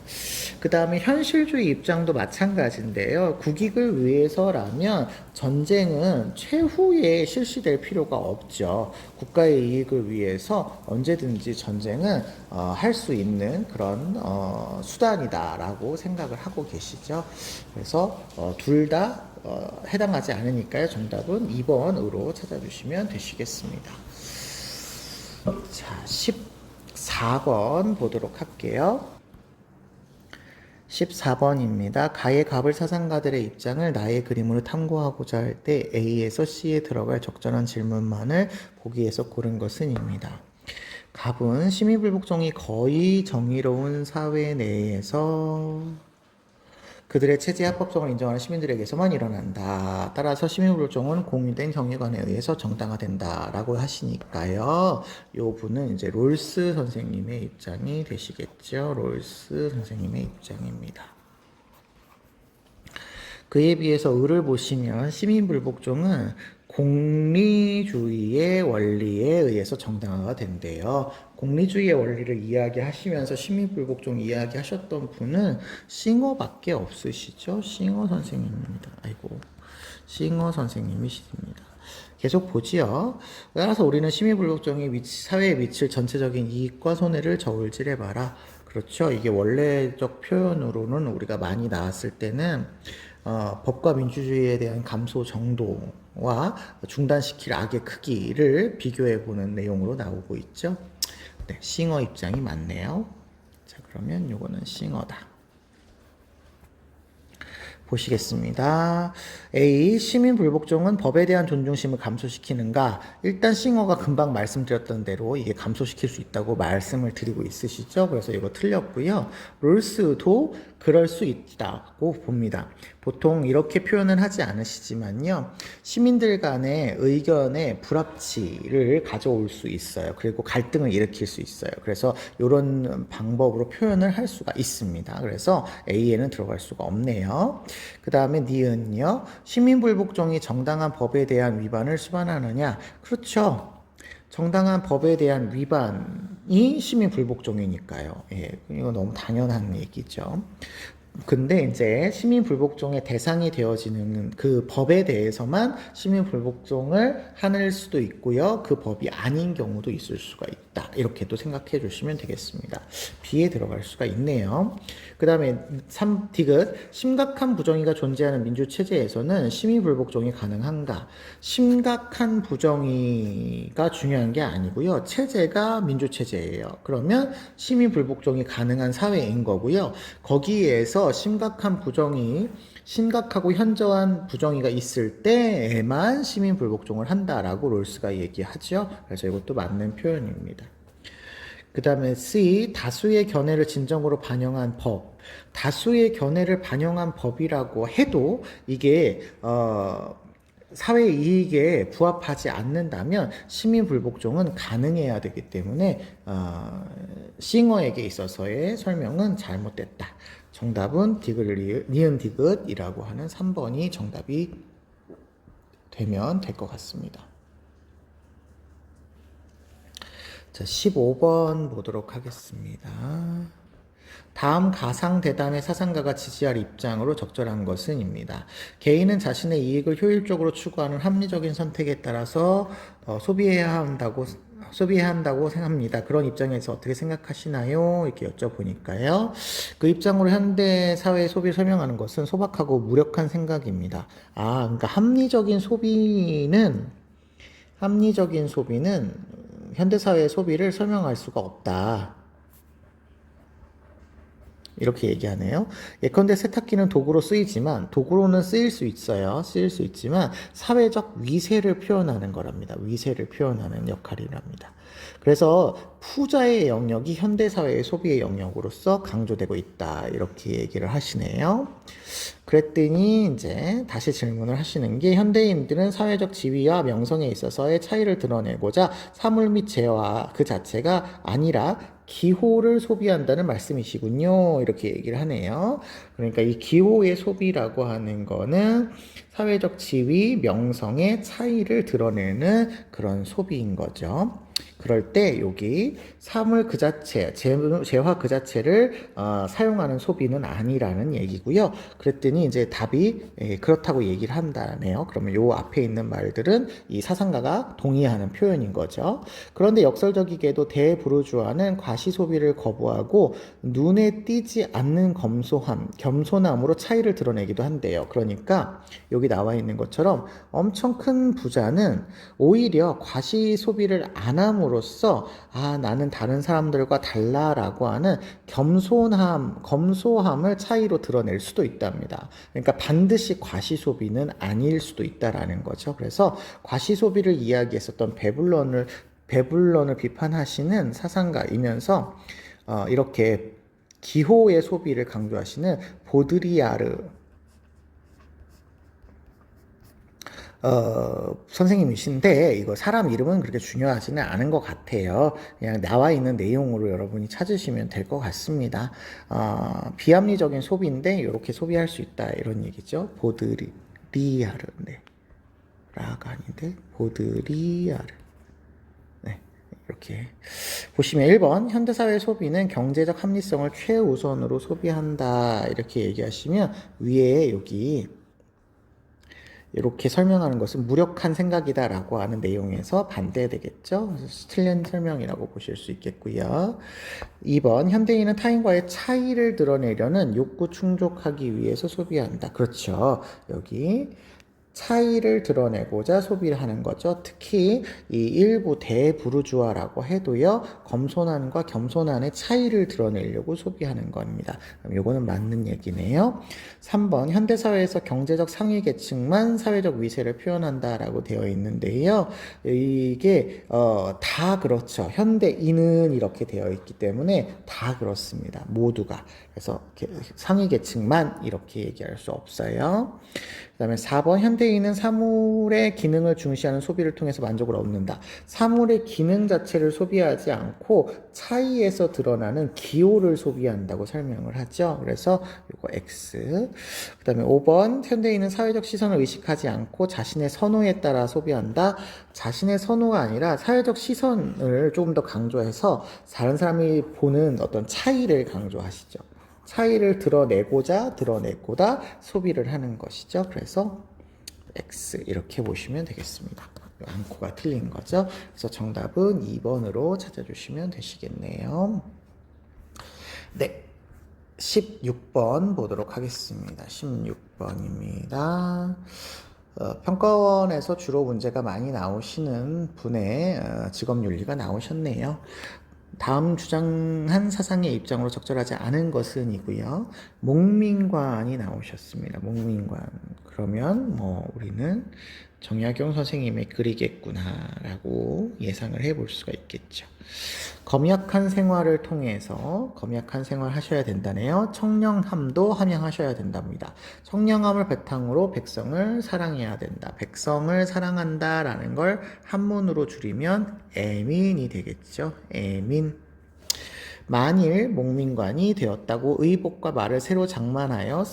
Speaker 1: 그 다음에 현실주의 입장도 마찬가지인데요. 국익을 위해서라면 전쟁은 최후에 실시될 필요가 없죠. 국가의 이익을 위해서 언제든지 전쟁은 할 수 있는 그런 수단이다라고 생각을 하고 계시죠. 그래서 둘 다 해당하지 않으니까요. 정답은 2번으로 찾아주시면 되시겠습니다. 자, 14번 보도록 할게요. 14번입니다. 가의 갑을 사상가들의 입장을 나의 그림으로 탐구하고자 할 때 A에서 C에 들어갈 적절한 질문만을 보기에서 고른 것은입니다. 갑은 심의불복종이 거의 정의로운 사회 내에서 그들의 체제 합법성을 인정하는 시민들에게서만 일어난다. 따라서 심의불복종은 공유된 정의관에 의해서 정당화된다라고 하시니까요. 요 분은 이제 롤스 선생님의 입장이 되시겠죠. 롤스 선생님의 입장입니다. 그에 비해서 을을 보시면 시민불복종은 공리주의의 원리에 의해서 정당화가 된대요. 공리주의의 원리를 이야기하시면서 시민불복종 이야기하셨던 분은 싱어밖에 없으시죠? 싱어 선생님입니다. 아이고, 싱어 선생님이십니다. 계속 보지요. 따라서 우리는 시민불복종이 사회에 미칠 전체적인 이익과 손해를 저울질해봐라. 그렇죠. 이게 원래적 표현으로는 우리가 많이 나왔을 때는 법과 민주주의에 대한 감소 정도와 중단시킬 악의 크기를 비교해 보는 내용으로 나오고 있죠. 네, 싱어 입장이 맞네요. 자, 그러면 요거는 싱어다. 보시겠습니다. A. 시민불복종은 법에 대한 존중심을 감소시키는가? 일단 싱어가 금방 말씀드렸던 대로 이게 감소시킬 수 있다고 말씀을 드리고 있으시죠? 그래서 이거 틀렸고요. 롤스도 그럴 수 있다고 봅니다. 보통 이렇게 표현은 하지 않으시지만요. 시민들 간의 의견의 불합치를 가져올 수 있어요. 그리고 갈등을 일으킬 수 있어요. 그래서 이런 방법으로 표현을 할 수가 있습니다. 그래서 A에는 들어갈 수가 없네요. 그 다음에 니은요. 시민불복종이 정당한 법에 대한 위반을 수반하느냐? 그렇죠. 정당한 법에 대한 위반이 시민불복종이니까요. 예, 이거 너무 당연한 얘기죠. 근데 이제 시민불복종의 대상이 되어지는 그 법에 대해서만 시민불복종을 하는 수도 있고요. 그 법이 아닌 경우도 있을 수가 있다. 이렇게도 생각해 주시면 되겠습니다. B에 들어갈 수가 있네요. 그 다음에 3디귿 심각한 부정의가 존재하는 민주체제에서는 시민불복종이 가능한가? 심각한 부정의가 중요한 게 아니고요. 체제가 민주체제예요. 그러면 시민불복종이 가능한 사회인 거고요. 거기에서 심각한 부정의, 심각하고 현저한 부정의가 있을 때에만 시민불복종을 한다라고 롤스가 얘기하죠. 그래서 이것도 맞는 표현입니다. 그 다음에 C. 다수의 견해를 진정으로 반영한 법. 다수의 견해를 반영한 법이라고 해도 이게 사회 이익에 부합하지 않는다면 시민불복종은 가능해야 되기 때문에 싱어에게 있어서의 설명은 잘못됐다. 정답은 니은 디귿이라고 하는 3번이 정답이 되면 될 것 같습니다. 자, 15번 보도록 하겠습니다. 다음 가상 대담의 사상가가 지지할 입장으로 적절한 것은입니다. 개인은 자신의 이익을 효율적으로 추구하는 합리적인 선택에 따라서 소비해야 한다고 생각합니다. 그런 입장에서 어떻게 생각하시나요? 이렇게 여쭤보니까요. 그 입장으로 현대 사회의 소비를 설명하는 것은 소박하고 무력한 생각입니다. 그러니까 합리적인 소비는 현대 사회의 소비를 설명할 수가 없다. 이렇게 얘기하네요. 예컨대 세탁기는 도구로는 쓰일 수 있지만 사회적 위세를 표현하는 거랍니다. 위세를 표현하는 역할이랍니다. 그래서 후자의 영역이 현대사회의 소비의 영역으로서 강조되고 있다. 이렇게 얘기를 하시네요. 그랬더니 이제 다시 질문을 하시는 게, 현대인들은 사회적 지위와 명성에 있어서의 차이를 드러내고자 사물 및 재화 그 자체가 아니라 기호를 소비한다는 말씀이시군요. 이렇게 얘기를 하네요. 그러니까 이 기호의 소비라고 하는 거는 사회적 지위, 명성의 차이를 드러내는 그런 소비인 거죠. 그럴 때 여기 사물 그 자체, 재화 그 자체를 사용하는 소비는 아니라는 얘기고요. 그랬더니 이제 답이 그렇다고 얘기를 한다네요. 그러면 요 앞에 있는 말들은 이 사상가가 동의하는 표현인 거죠. 그런데 역설적이게도 대부르주아는 과시 소비를 거부하고 눈에 띄지 않는 겸손함으로 차이를 드러내기도 한대요. 그러니까 여기 나와 있는 것처럼 엄청 큰 부자는 오히려 과시 소비를 안 함으로써 나는 다른 사람들과 달라라고 하는 검소함을 차이로 드러낼 수도 있답니다. 그러니까 반드시 과시 소비는 아닐 수도 있다라는 거죠. 그래서 과시 소비를 이야기했었던 베블런을 비판하시는 사상가이면서 이렇게 기호의 소비를 강조하시는 보드리아르 선생님이신데, 이거 사람 이름은 그렇게 중요하지는 않은 것 같아요. 그냥 나와 있는 내용으로 여러분이 찾으시면 될 것 같습니다. 비합리적인 소비인데 이렇게 소비할 수 있다, 이런 얘기죠. 보드리아르, 네. 라가 아닌데 보드리아르. 네, 이렇게 보시면 1번 현대사회의 소비는 경제적 합리성을 최우선으로 소비한다, 이렇게 얘기하시면 위에 여기 이렇게 설명하는 것은 무력한 생각이다라고 하는 내용에서 반대되겠죠. 틀린 설명이라고 보실 수 있겠고요. 2번 현대인은 타인과의 차이를 드러내려는 욕구 충족하기 위해서 소비한다. 그렇죠. 여기 차이를 드러내고자 소비를 하는 거죠. 특히 이 일부 대부르주아라고 해도요, 검소한과 겸손한의 차이를 드러내려고 소비하는 겁니다. 그럼 요거는 맞는 얘기네요. 3번 현대사회에서 경제적 상위 계층만 사회적 위세를 표현한다라고 되어 있는데요. 이게 다 그렇죠. 현대인은 이렇게 되어 있기 때문에 다 그렇습니다. 모두가. 그래서 상위 계층만 이렇게 얘기할 수 없어요. 그 다음에 4번 현대인은 사물의 기능을 중시하는 소비를 통해서 만족을 얻는다. 사물의 기능 자체를 소비하지 않고 차이에서 드러나는 기호를 소비한다고 설명을 하죠. 그래서 이거 X. 그 다음에 5번 현대인은 사회적 시선을 의식하지 않고 자신의 선호에 따라 소비한다. 자신의 선호가 아니라 사회적 시선을 조금 더 강조해서 다른 사람이 보는 어떤 차이를 강조하시죠. 차이를 드러내고자 소비를 하는 것이죠. 그래서 X 이렇게 보시면 되겠습니다. 안코가 틀린 거죠. 그래서 정답은 2번으로 찾아주시면 되시겠네요. 네, 16번 보도록 하겠습니다. 16번입니다. 평가원에서 주로 문제가 많이 나오시는 분의 직업윤리가 나오셨네요. 다음 주장한 사상의 입장으로 적절하지 않은 것은 이고요. 목민관이 나오셨습니다. 목민관. 그러면 우리는 정약용 선생님의 글이겠구나라고 예상을 해볼 수가 있겠죠. 검약한 생활을 통해서 검약한 생활 하셔야 된다네요. 청량함도 함양하셔야 된답니다. 청량함을 바탕으로 백성을 사랑해야 된다. 백성을 사랑한다라는 걸 한문으로 줄이면 애민이 되겠죠. 애민. 만일 목민관이 되었다고 의복과 말을 새로 장만하여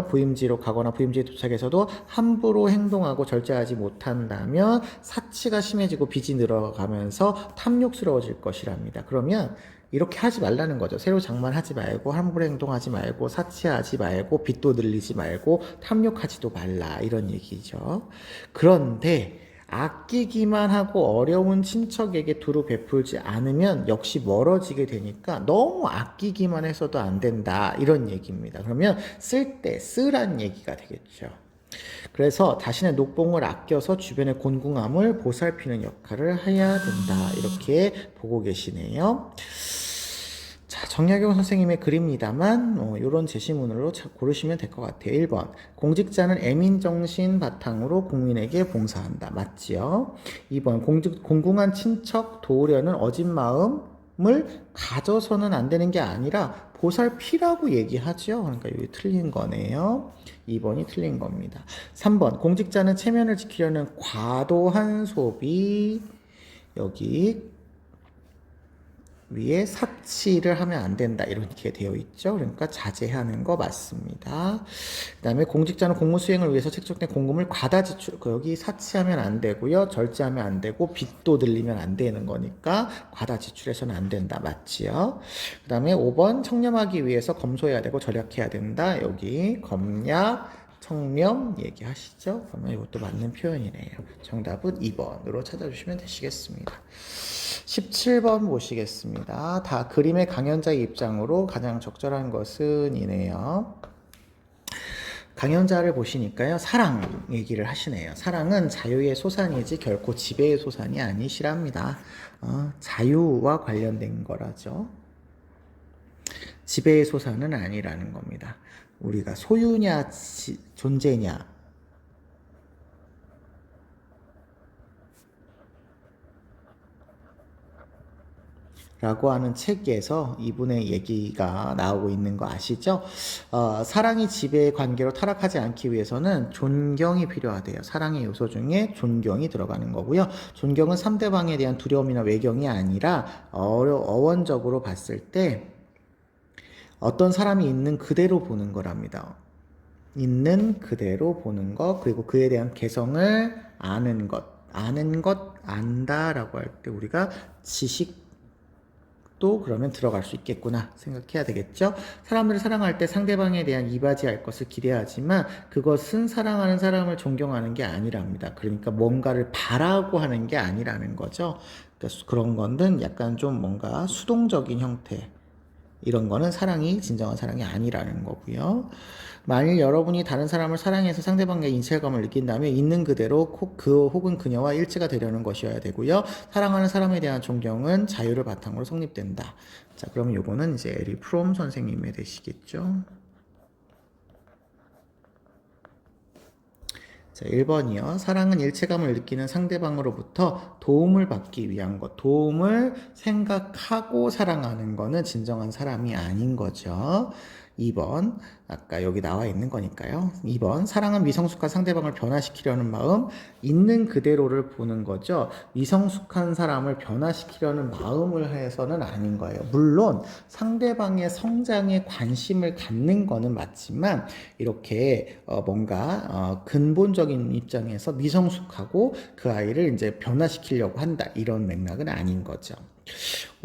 Speaker 1: 부임지로 가거나 부임지에 도착해서도 함부로 행동하고 절제하지 못한다면 사치가 심해지고 빚이 늘어가면서 탐욕스러워질 것이랍니다. 그러면 이렇게 하지 말라는 거죠. 새로 장만하지 말고 함부로 행동하지 말고 사치하지 말고 빚도 늘리지 말고 탐욕하지도 말라 이런 얘기죠. 그런데 아끼기만 하고 어려운 친척에게 두루 베풀지 않으면 역시 멀어지게 되니까 너무 아끼기만 해서도 안 된다 이런 얘기입니다. 그러면 쓸 때 쓰란 얘기가 되겠죠. 그래서 자신의 녹봉을 아껴서 주변의 곤궁함을 보살피는 역할을 해야 된다 이렇게 보고 계시네요. 자, 정약용 선생님의 글입니다만 이런 제시문으로 고르시면 될 것 같아요. 1번 공직자는 애민정신 바탕으로 국민에게 봉사한다. 맞지요? 2번 공궁한 친척 도우려는 어진 마음을 가져서는 안 되는 게 아니라 보살피라고 얘기하죠. 그러니까 여기 틀린 거네요. 2번이 틀린 겁니다. 3번 공직자는 체면을 지키려는 과도한 소비 여기 위에 사치를 하면 안 된다 이렇게 되어 있죠. 그러니까 자제하는 거 맞습니다. 그 다음에 공직자는 공무 수행을 위해서 책정된 공금을 과다 지출 여기 사치하면 안 되고요. 절제하면 안 되고 빚도 늘리면 안 되는 거니까 과다 지출해서는 안 된다. 맞지요? 그 다음에 5번 청렴하기 위해서 검소해야 되고 절약해야 된다. 여기 검약 청렴 얘기하시죠? 그러면 이것도 맞는 표현이네요. 정답은 2번으로 찾아주시면 되시겠습니다. 17번 보시겠습니다. 다 그림의 강연자의 입장으로 가장 적절한 것은 이네요. 강연자를 보시니까요. 사랑 얘기를 하시네요. 사랑은 자유의 소산이지 결코 지배의 소산이 아니시랍니다. 자유와 관련된 거라죠. 지배의 소산은 아니라는 겁니다. 우리가 소유냐 존재냐 라고 하는 책에서 이분의 얘기가 나오고 있는 거 아시죠? 사랑이 지배의 관계로 타락하지 않기 위해서는 존경이 필요하대요. 사랑의 요소 중에 존경이 들어가는 거고요. 존경은 상대방에 대한 두려움이나 외경이 아니라 어원적으로 봤을 때 어떤 사람이 있는 그대로 보는 거랍니다. 있는 그대로 보는 것, 그리고 그에 대한 개성을 아는 것, 안다라고 할 때 우리가 지식도 그러면 들어갈 수 있겠구나 생각해야 되겠죠. 사람들을 사랑할 때 상대방에 대한 이바지할 것을 기대하지만 그것은 사랑하는 사람을 존경하는 게 아니랍니다. 그러니까 뭔가를 바라고 하는 게 아니라는 거죠. 그러니까 그런 거는 약간 좀 뭔가 수동적인 형태, 이런 거는 진정한 사랑이 아니라는 거고요. 만일 여러분이 다른 사람을 사랑해서 상대방의 인체감을 느낀다면 있는 그대로 그 혹은 그녀와 일치가 되려는 것이어야 되고요. 사랑하는 사람에 대한 존경은 자유를 바탕으로 성립된다. 자, 그러면 요거는 이제 에리 프롬 선생님의 되시겠죠. 자, 1번이요. 사랑은 일체감을 느끼는 상대방으로부터 도움을 받기 위한 것. 도움을 생각하고 사랑하는 거는 진정한 사람이 아닌 거죠. 2번, 아까 여기 나와 있는 거니까요. 2번, 사랑은 미성숙한 상대방을 변화시키려는 마음, 있는 그대로를 보는 거죠. 미성숙한 사람을 변화시키려는 마음을 해서는 아닌 거예요. 물론 상대방의 성장에 관심을 갖는 거는 맞지만 이렇게 뭔가 근본적인 입장에서 미성숙하고 그 아이를 이제 변화시키려고 한다. 이런 맥락은 아닌 거죠.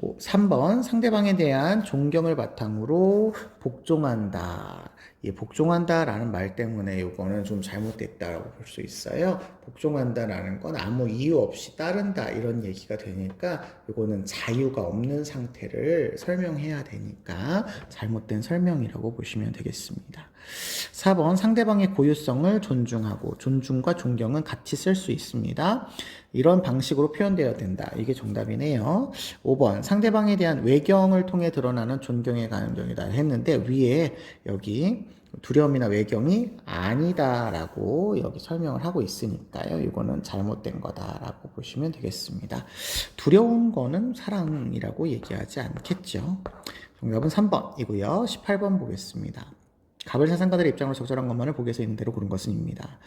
Speaker 1: 3번 상대방에 대한 존경을 바탕으로 복종한다. 이 복종한다라는 말 때문에 이거는 좀 잘못됐다라고 볼 수 있어요. 복종한다라는 건 아무 이유 없이 따른다 이런 얘기가 되니까 이거는 자유가 없는 상태를 설명해야 되니까 잘못된 설명이라고 보시면 되겠습니다. 4번 상대방의 고유성을 존중하고 존중과 존경은 같이 쓸 수 있습니다. 이런 방식으로 표현되어야 된다. 이게 정답이네요. 5번 상대방에 대한 외경을 통해 드러나는 존경의 감정이다 했는데 위에 여기 두려움이나 외경이 아니다라고 여기 설명을 하고 있으니까요. 이거는 잘못된 거다라고 보시면 되겠습니다. 두려운 거는 사랑이라고 얘기하지 않겠죠. 정답은 3번이고요. 18번 보겠습니다. 갑을 사상가들의 입장으로 적절한 것만을 보기에서 있는 대로 고른 것은입니다.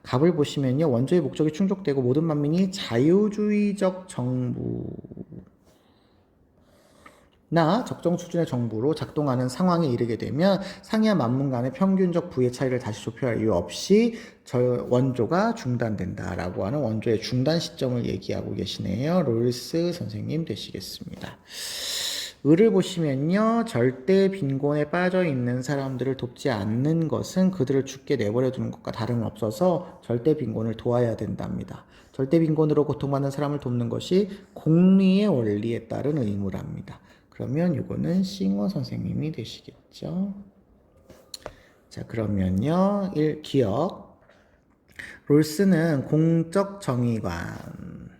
Speaker 1: 갑을 보시면요. 원조의 목적이 충족되고 모든 만민이 자유주의적 정부 나 적정 수준의 정부로 작동하는 상황에 이르게 되면 상이와 만문 간의 평균적 부의 차이를 다시 좁혀할 이유 없이 원조가 중단된다라고 하는 원조의 중단 시점을 얘기하고 계시네요. 롤스 선생님 되시겠습니다. 을을 보시면요. 절대 빈곤에 빠져 있는 사람들을 돕지 않는 것은 그들을 죽게 내버려 두는 것과 다름없어서 절대 빈곤을 도와야 된답니다. 절대 빈곤으로 고통받는 사람을 돕는 것이 공리의 원리에 따른 의무랍니다. 그러면 이거는 싱어 선생님이 되시겠죠. 자, 그러면요. 1. 기억. 롤스는 공적 정의관.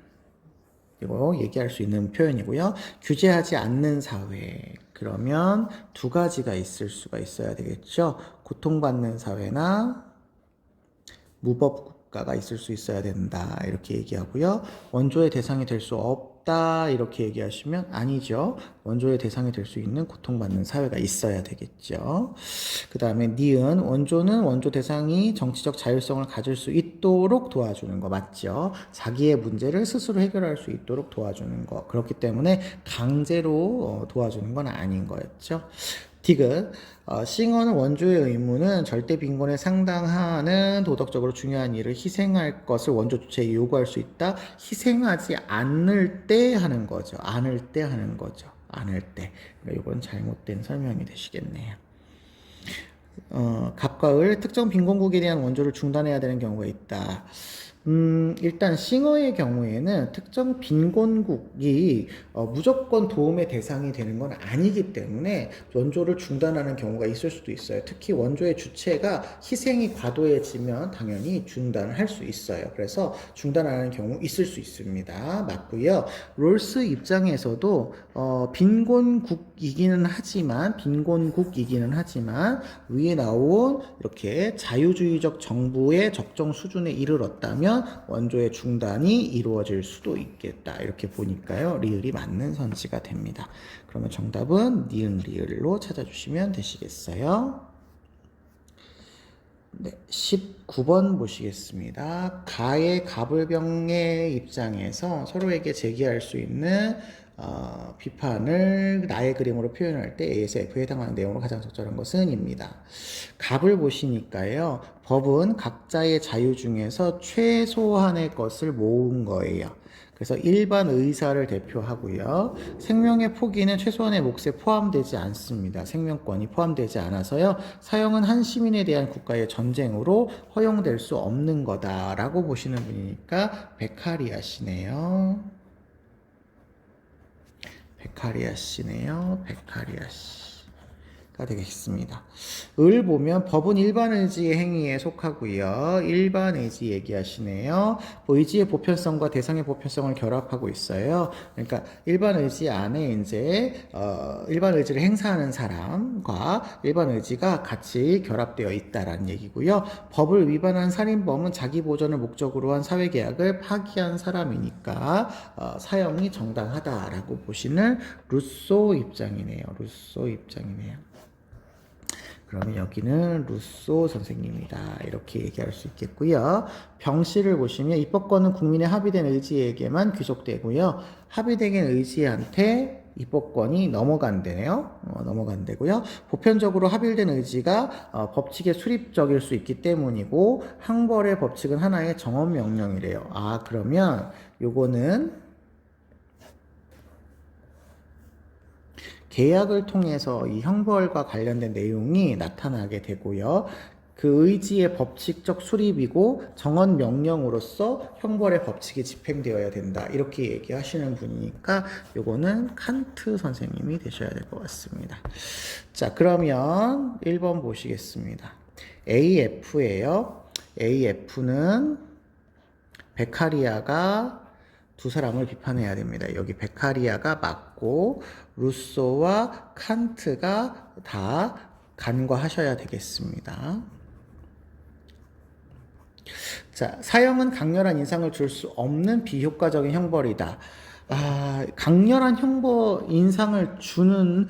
Speaker 1: 이거 얘기할 수 있는 표현이고요. 규제하지 않는 사회. 그러면 두 가지가 있을 수가 있어야 되겠죠. 고통받는 사회나 무법 국가가 있을 수 있어야 된다. 이렇게 얘기하고요. 원조의 대상이 될 수 없다. 이렇게 얘기하시면 아니죠. 원조의 대상이 될 수 있는 고통받는 사회가 있어야 되겠죠. 그 다음에 니은 원조는 원조 대상이 정치적 자율성을 가질 수 있도록 도와주는 거 맞죠? 자기의 문제를 스스로 해결할 수 있도록 도와주는 거. 그렇기 때문에 강제로 도와주는 건 아닌 거였죠. 디귿 싱어는 원조의 의무는 절대 빈곤에 상당하는 도덕적으로 중요한 일을 희생할 것을 원조 주체에 요구할 수 있다. 희생하지 않을 때 하는 거죠. 않을 때 하는 거죠. 않을 때. 그러니까 이건 잘못된 설명이 되시겠네요. 갑과 을 특정 빈곤국에 대한 원조를 중단해야 되는 경우가 있다. 일단 싱어의 경우에는 특정 빈곤국이 무조건 도움의 대상이 되는 건 아니기 때문에 원조를 중단하는 경우가 있을 수도 있어요. 특히 원조의 주체가 희생이 과도해지면 당연히 중단을 할 수 있어요. 그래서 중단하는 경우 있을 수 있습니다. 맞고요. 롤스 입장에서도 빈곤국이기는 하지만 위에 나온 이렇게 자유주의적 정부의 적정 수준에 이르렀다면 원조의 중단이 이루어질 수도 있겠다. 이렇게 보니까요. 리을이 맞는 선지가 됩니다. 그러면 정답은 니은 리을로 찾아주시면 되시겠어요. 네, 19번 보시겠습니다. 가의 갑을병의 입장에서 서로에게 제기할 수 있는 비판을 나의 그림으로 표현할 때 A에서 F에 해당하는 내용으로 가장 적절한 것은 입니다. 갑을 보시니까요. 법은 각자의 자유 중에서 최소한의 것을 모은 거예요. 그래서 일반 의사를 대표하고요. 생명의 포기는 최소한의 몫에 포함되지 않습니다. 생명권이 포함되지 않아서요. 사형은 한 시민에 대한 국가의 전쟁으로 허용될 수 없는 거다라고 보시는 분이니까 베카리아 씨네요. 베카리아 씨네요. 베카리아 씨가 되겠습니다. 을 보면 법은 일반 의지의 행위에 속하고요. 일반 의지 얘기하시네요. 의지의 보편성과 대상의 보편성을 결합하고 있어요. 그러니까 일반 의지 안에 이제 일반 의지를 행사하는 사람과 일반 의지가 같이 결합되어 있다라는 얘기고요. 법을 위반한 살인범은 자기 보전을 목적으로 한 사회계약을 파기한 사람이니까 사형이 정당하다라고 보시는 루소 입장이네요. 루소 입장이네요. 그러면 여기는 루소 선생님이다. 이렇게 얘기할 수 있겠고요. 병씨를 보시면 입법권은 국민의 합의된 의지에게만 귀속되고요. 합의된 의지한테 입법권이 넘어간대네요. 넘어간대고요. 보편적으로 합일된 의지가 법칙의 수립적일 수 있기 때문이고 항벌의 법칙은 하나의 정언 명령이래요. 그러면 요거는 계약을 통해서 이 형벌과 관련된 내용이 나타나게 되고요. 그 의지의 법칙적 수립이고 정언 명령으로서 형벌의 법칙이 집행되어야 된다. 이렇게 얘기하시는 분이니까 요거는 칸트 선생님이 되셔야 될 것 같습니다. 자, 그러면 1번 보시겠습니다. AF예요. AF는 베카리아가 두 사람을 비판해야 됩니다. 여기 베카리아가 맞고 루소와 칸트가 다 간과하셔야 되겠습니다. 자, 사형은 강렬한 인상을 줄 수 없는 비효과적인 형벌이다. 강렬한 인상을 주는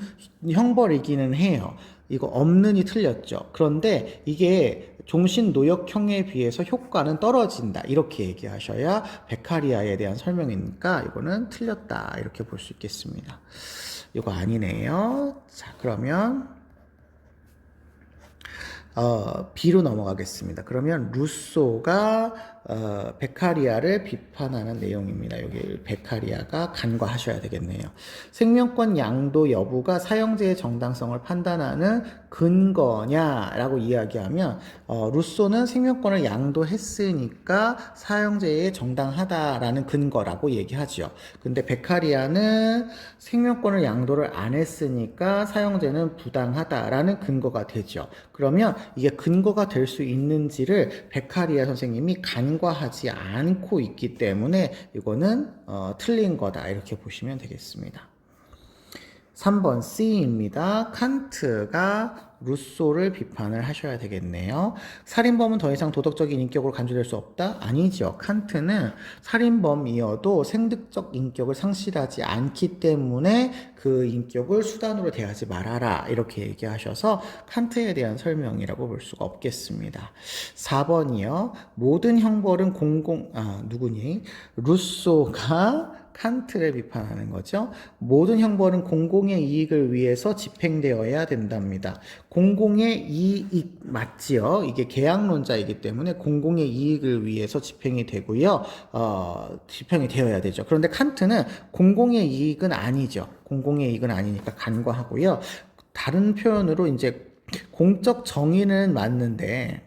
Speaker 1: 형벌이기는 해요. 이거 없는이 틀렸죠. 그런데 이게 종신노역형에 비해서 효과는 떨어진다. 이렇게 얘기하셔야 베카리아에 대한 설명이니까 이거는 틀렸다. 이렇게 볼 수 있겠습니다. 이거 아니네요. 자, 그러면 B로 넘어가겠습니다. 그러면 루소가 베카리아를 비판하는 내용입니다. 여기 베카리아가 간과하셔야 되겠네요. 생명권 양도 여부가 사형제의 정당성을 판단하는 근거냐라고 이야기하면 루소는 생명권을 양도했으니까 사형제에 정당하다라는 근거라고 얘기하죠. 근데 베카리아는 생명권을 양도를 안 했으니까 사형제는 부당하다라는 근거가 되죠. 그러면 이게 근거가 될 수 있는지를 베카리아 선생님이 간과하지 않고 있기 때문에 이거는 틀린 거다 이렇게 보시면 되겠습니다. 3번 C입니다. 칸트가 루소를 비판을 하셔야 되겠네요. 살인범은 더 이상 도덕적인 인격으로 간주될 수 없다? 아니죠. 칸트는 살인범이어도 생득적 인격을 상실하지 않기 때문에 그 인격을 수단으로 대하지 말아라 이렇게 얘기하셔서 칸트에 대한 설명이라고 볼 수가 없겠습니다. 4번이요. 모든 형벌은 누구니? 루소가 칸트를 비판하는 거죠. 모든 형벌은 공공의 이익을 위해서 집행되어야 된답니다. 공공의 이익 맞지요? 이게 계약론자이기 때문에 공공의 이익을 위해서 집행이 되고요. 집행이 되어야 되죠. 그런데 칸트는 공공의 이익은 아니죠. 공공의 이익은 아니니까 간과하고요. 다른 표현으로 이제 공적 정의는 맞는데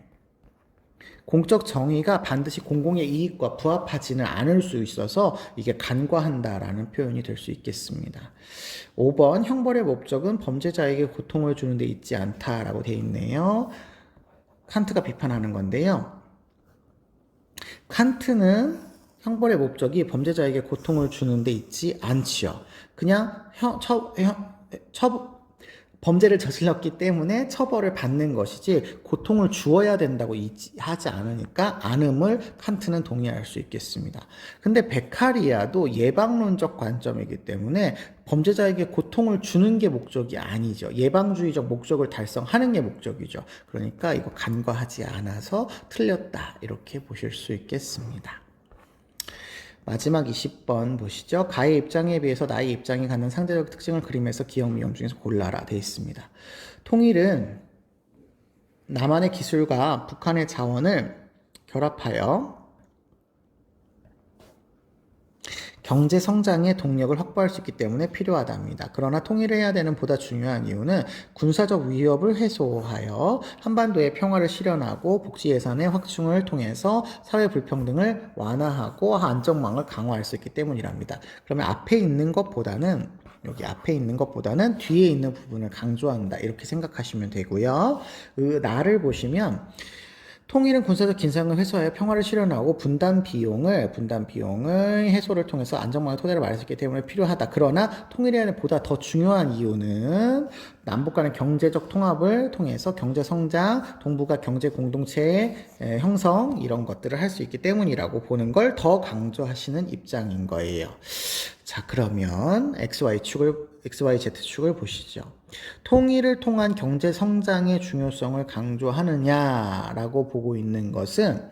Speaker 1: 공적 정의가 반드시 공공의 이익과 부합하지는 않을 수 있어서 이게 간과한다라는 표현이 될 수 있겠습니다. 5번 형벌의 목적은 범죄자에게 고통을 주는 데 있지 않다라고 되어 있네요. 칸트가 비판하는 건데요. 칸트는 형벌의 목적이 범죄자에게 고통을 주는 데 있지 않지요. 그냥 범죄를 저질렀기 때문에 처벌을 받는 것이지 고통을 주어야 된다고 하지 않으니까 않음을 칸트는 동의할 수 있겠습니다. 근데 베카리아도 예방론적 관점이기 때문에 범죄자에게 고통을 주는 게 목적이 아니죠. 예방주의적 목적을 달성하는 게 목적이죠. 그러니까 이거 간과하지 않아서 틀렸다 이렇게 보실 수 있겠습니다. 마지막 20번 보시죠. 가의 입장에 비해서 나의 입장이 갖는 상대적 특징을 그림에서 기억, 미용 중에서 골라라 되어 있습니다. 통일은 남한의 기술과 북한의 자원을 결합하여 경제 성장의 동력을 확보할 수 있기 때문에 필요하답니다. 그러나 통일해야 되는 보다 중요한 이유는 군사적 위협을 해소하여 한반도의 평화를 실현하고 복지 예산의 확충을 통해서 사회 불평등을 완화하고 안정망을 강화할 수 있기 때문이랍니다. 그러면 앞에 있는 것보다는 여기 앞에 있는 것보다는 뒤에 있는 부분을 강조한다 이렇게 생각하시면 되고요. 나를 보시면 통일은 군사적 긴장을 해소하여 평화를 실현하고 분단 비용을 해소를 통해서 안정망의 토대를 마련할 수 있기 때문에 필요하다. 그러나 통일에 대한 보다 더 중요한 이유는 남북 간의 경제적 통합을 통해서 경제 성장, 동북아 경제 공동체의 형성 이런 것들을 할 수 있기 때문이라고 보는 걸 더 강조하시는 입장인 거예요. 자, 그러면 XYZ축을 보시죠. 통일을 통한 경제 성장의 중요성을 강조하느냐라고 보고 있는 것은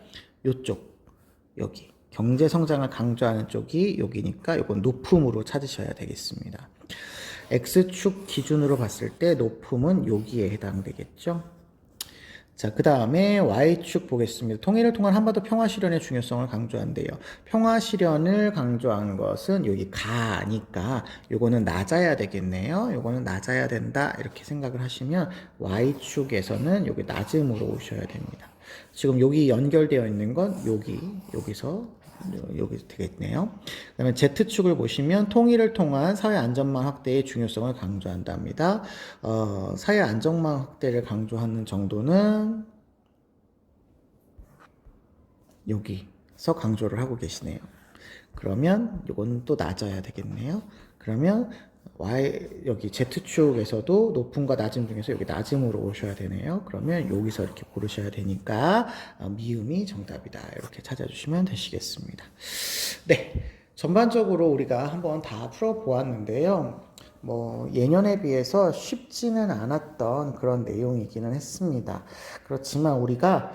Speaker 1: 이쪽, 여기. 경제 성장을 강조하는 쪽이 여기니까 이건 높음으로 찾으셔야 되겠습니다. X축 기준으로 봤을 때 높음은 여기에 해당되겠죠. 자, 그 다음에 Y축 보겠습니다. 통일을 통한 한반도 평화 실현의 중요성을 강조한대요. 평화 실현을 강조한 것은 여기 가니까 요거는 낮아야 되겠네요. 요거는 낮아야 된다 이렇게 생각을 하시면 Y축에서는 여기 낮음으로 오셔야 됩니다. 지금 여기 연결되어 있는 건 여기서 여기 되겠네요. 그다음에 Z축을 보시면 통일을 통한 사회 안전망 확대의 중요성을 강조한답니다. 사회 안전망 확대를 강조하는 정도는 여기서 강조를 하고 계시네요. 그러면 이건 또 낮아야 되겠네요. 그러면 여기 Z축에서도 높음과 낮음 중에서 여기 낮음으로 오셔야 되네요. 그러면 여기서 이렇게 고르셔야 되니까 미음이 정답이다. 이렇게 찾아주시면 되시겠습니다. 네. 전반적으로 우리가 한번 다 풀어보았는데요. 예년에 비해서 쉽지는 않았던 그런 내용이기는 했습니다. 그렇지만 우리가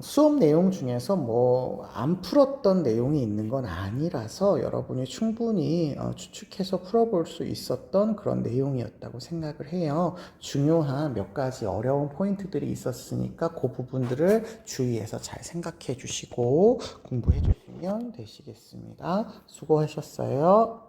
Speaker 1: 수업 내용 중에서 뭐 안 풀었던 내용이 있는 건 아니라서 여러분이 충분히 추측해서 풀어볼 수 있었던 그런 내용이었다고 생각을 해요. 중요한 몇 가지 어려운 포인트들이 있었으니까 그 부분들을 주의해서 잘 생각해 주시고 공부해 주시면 되시겠습니다. 수고하셨어요.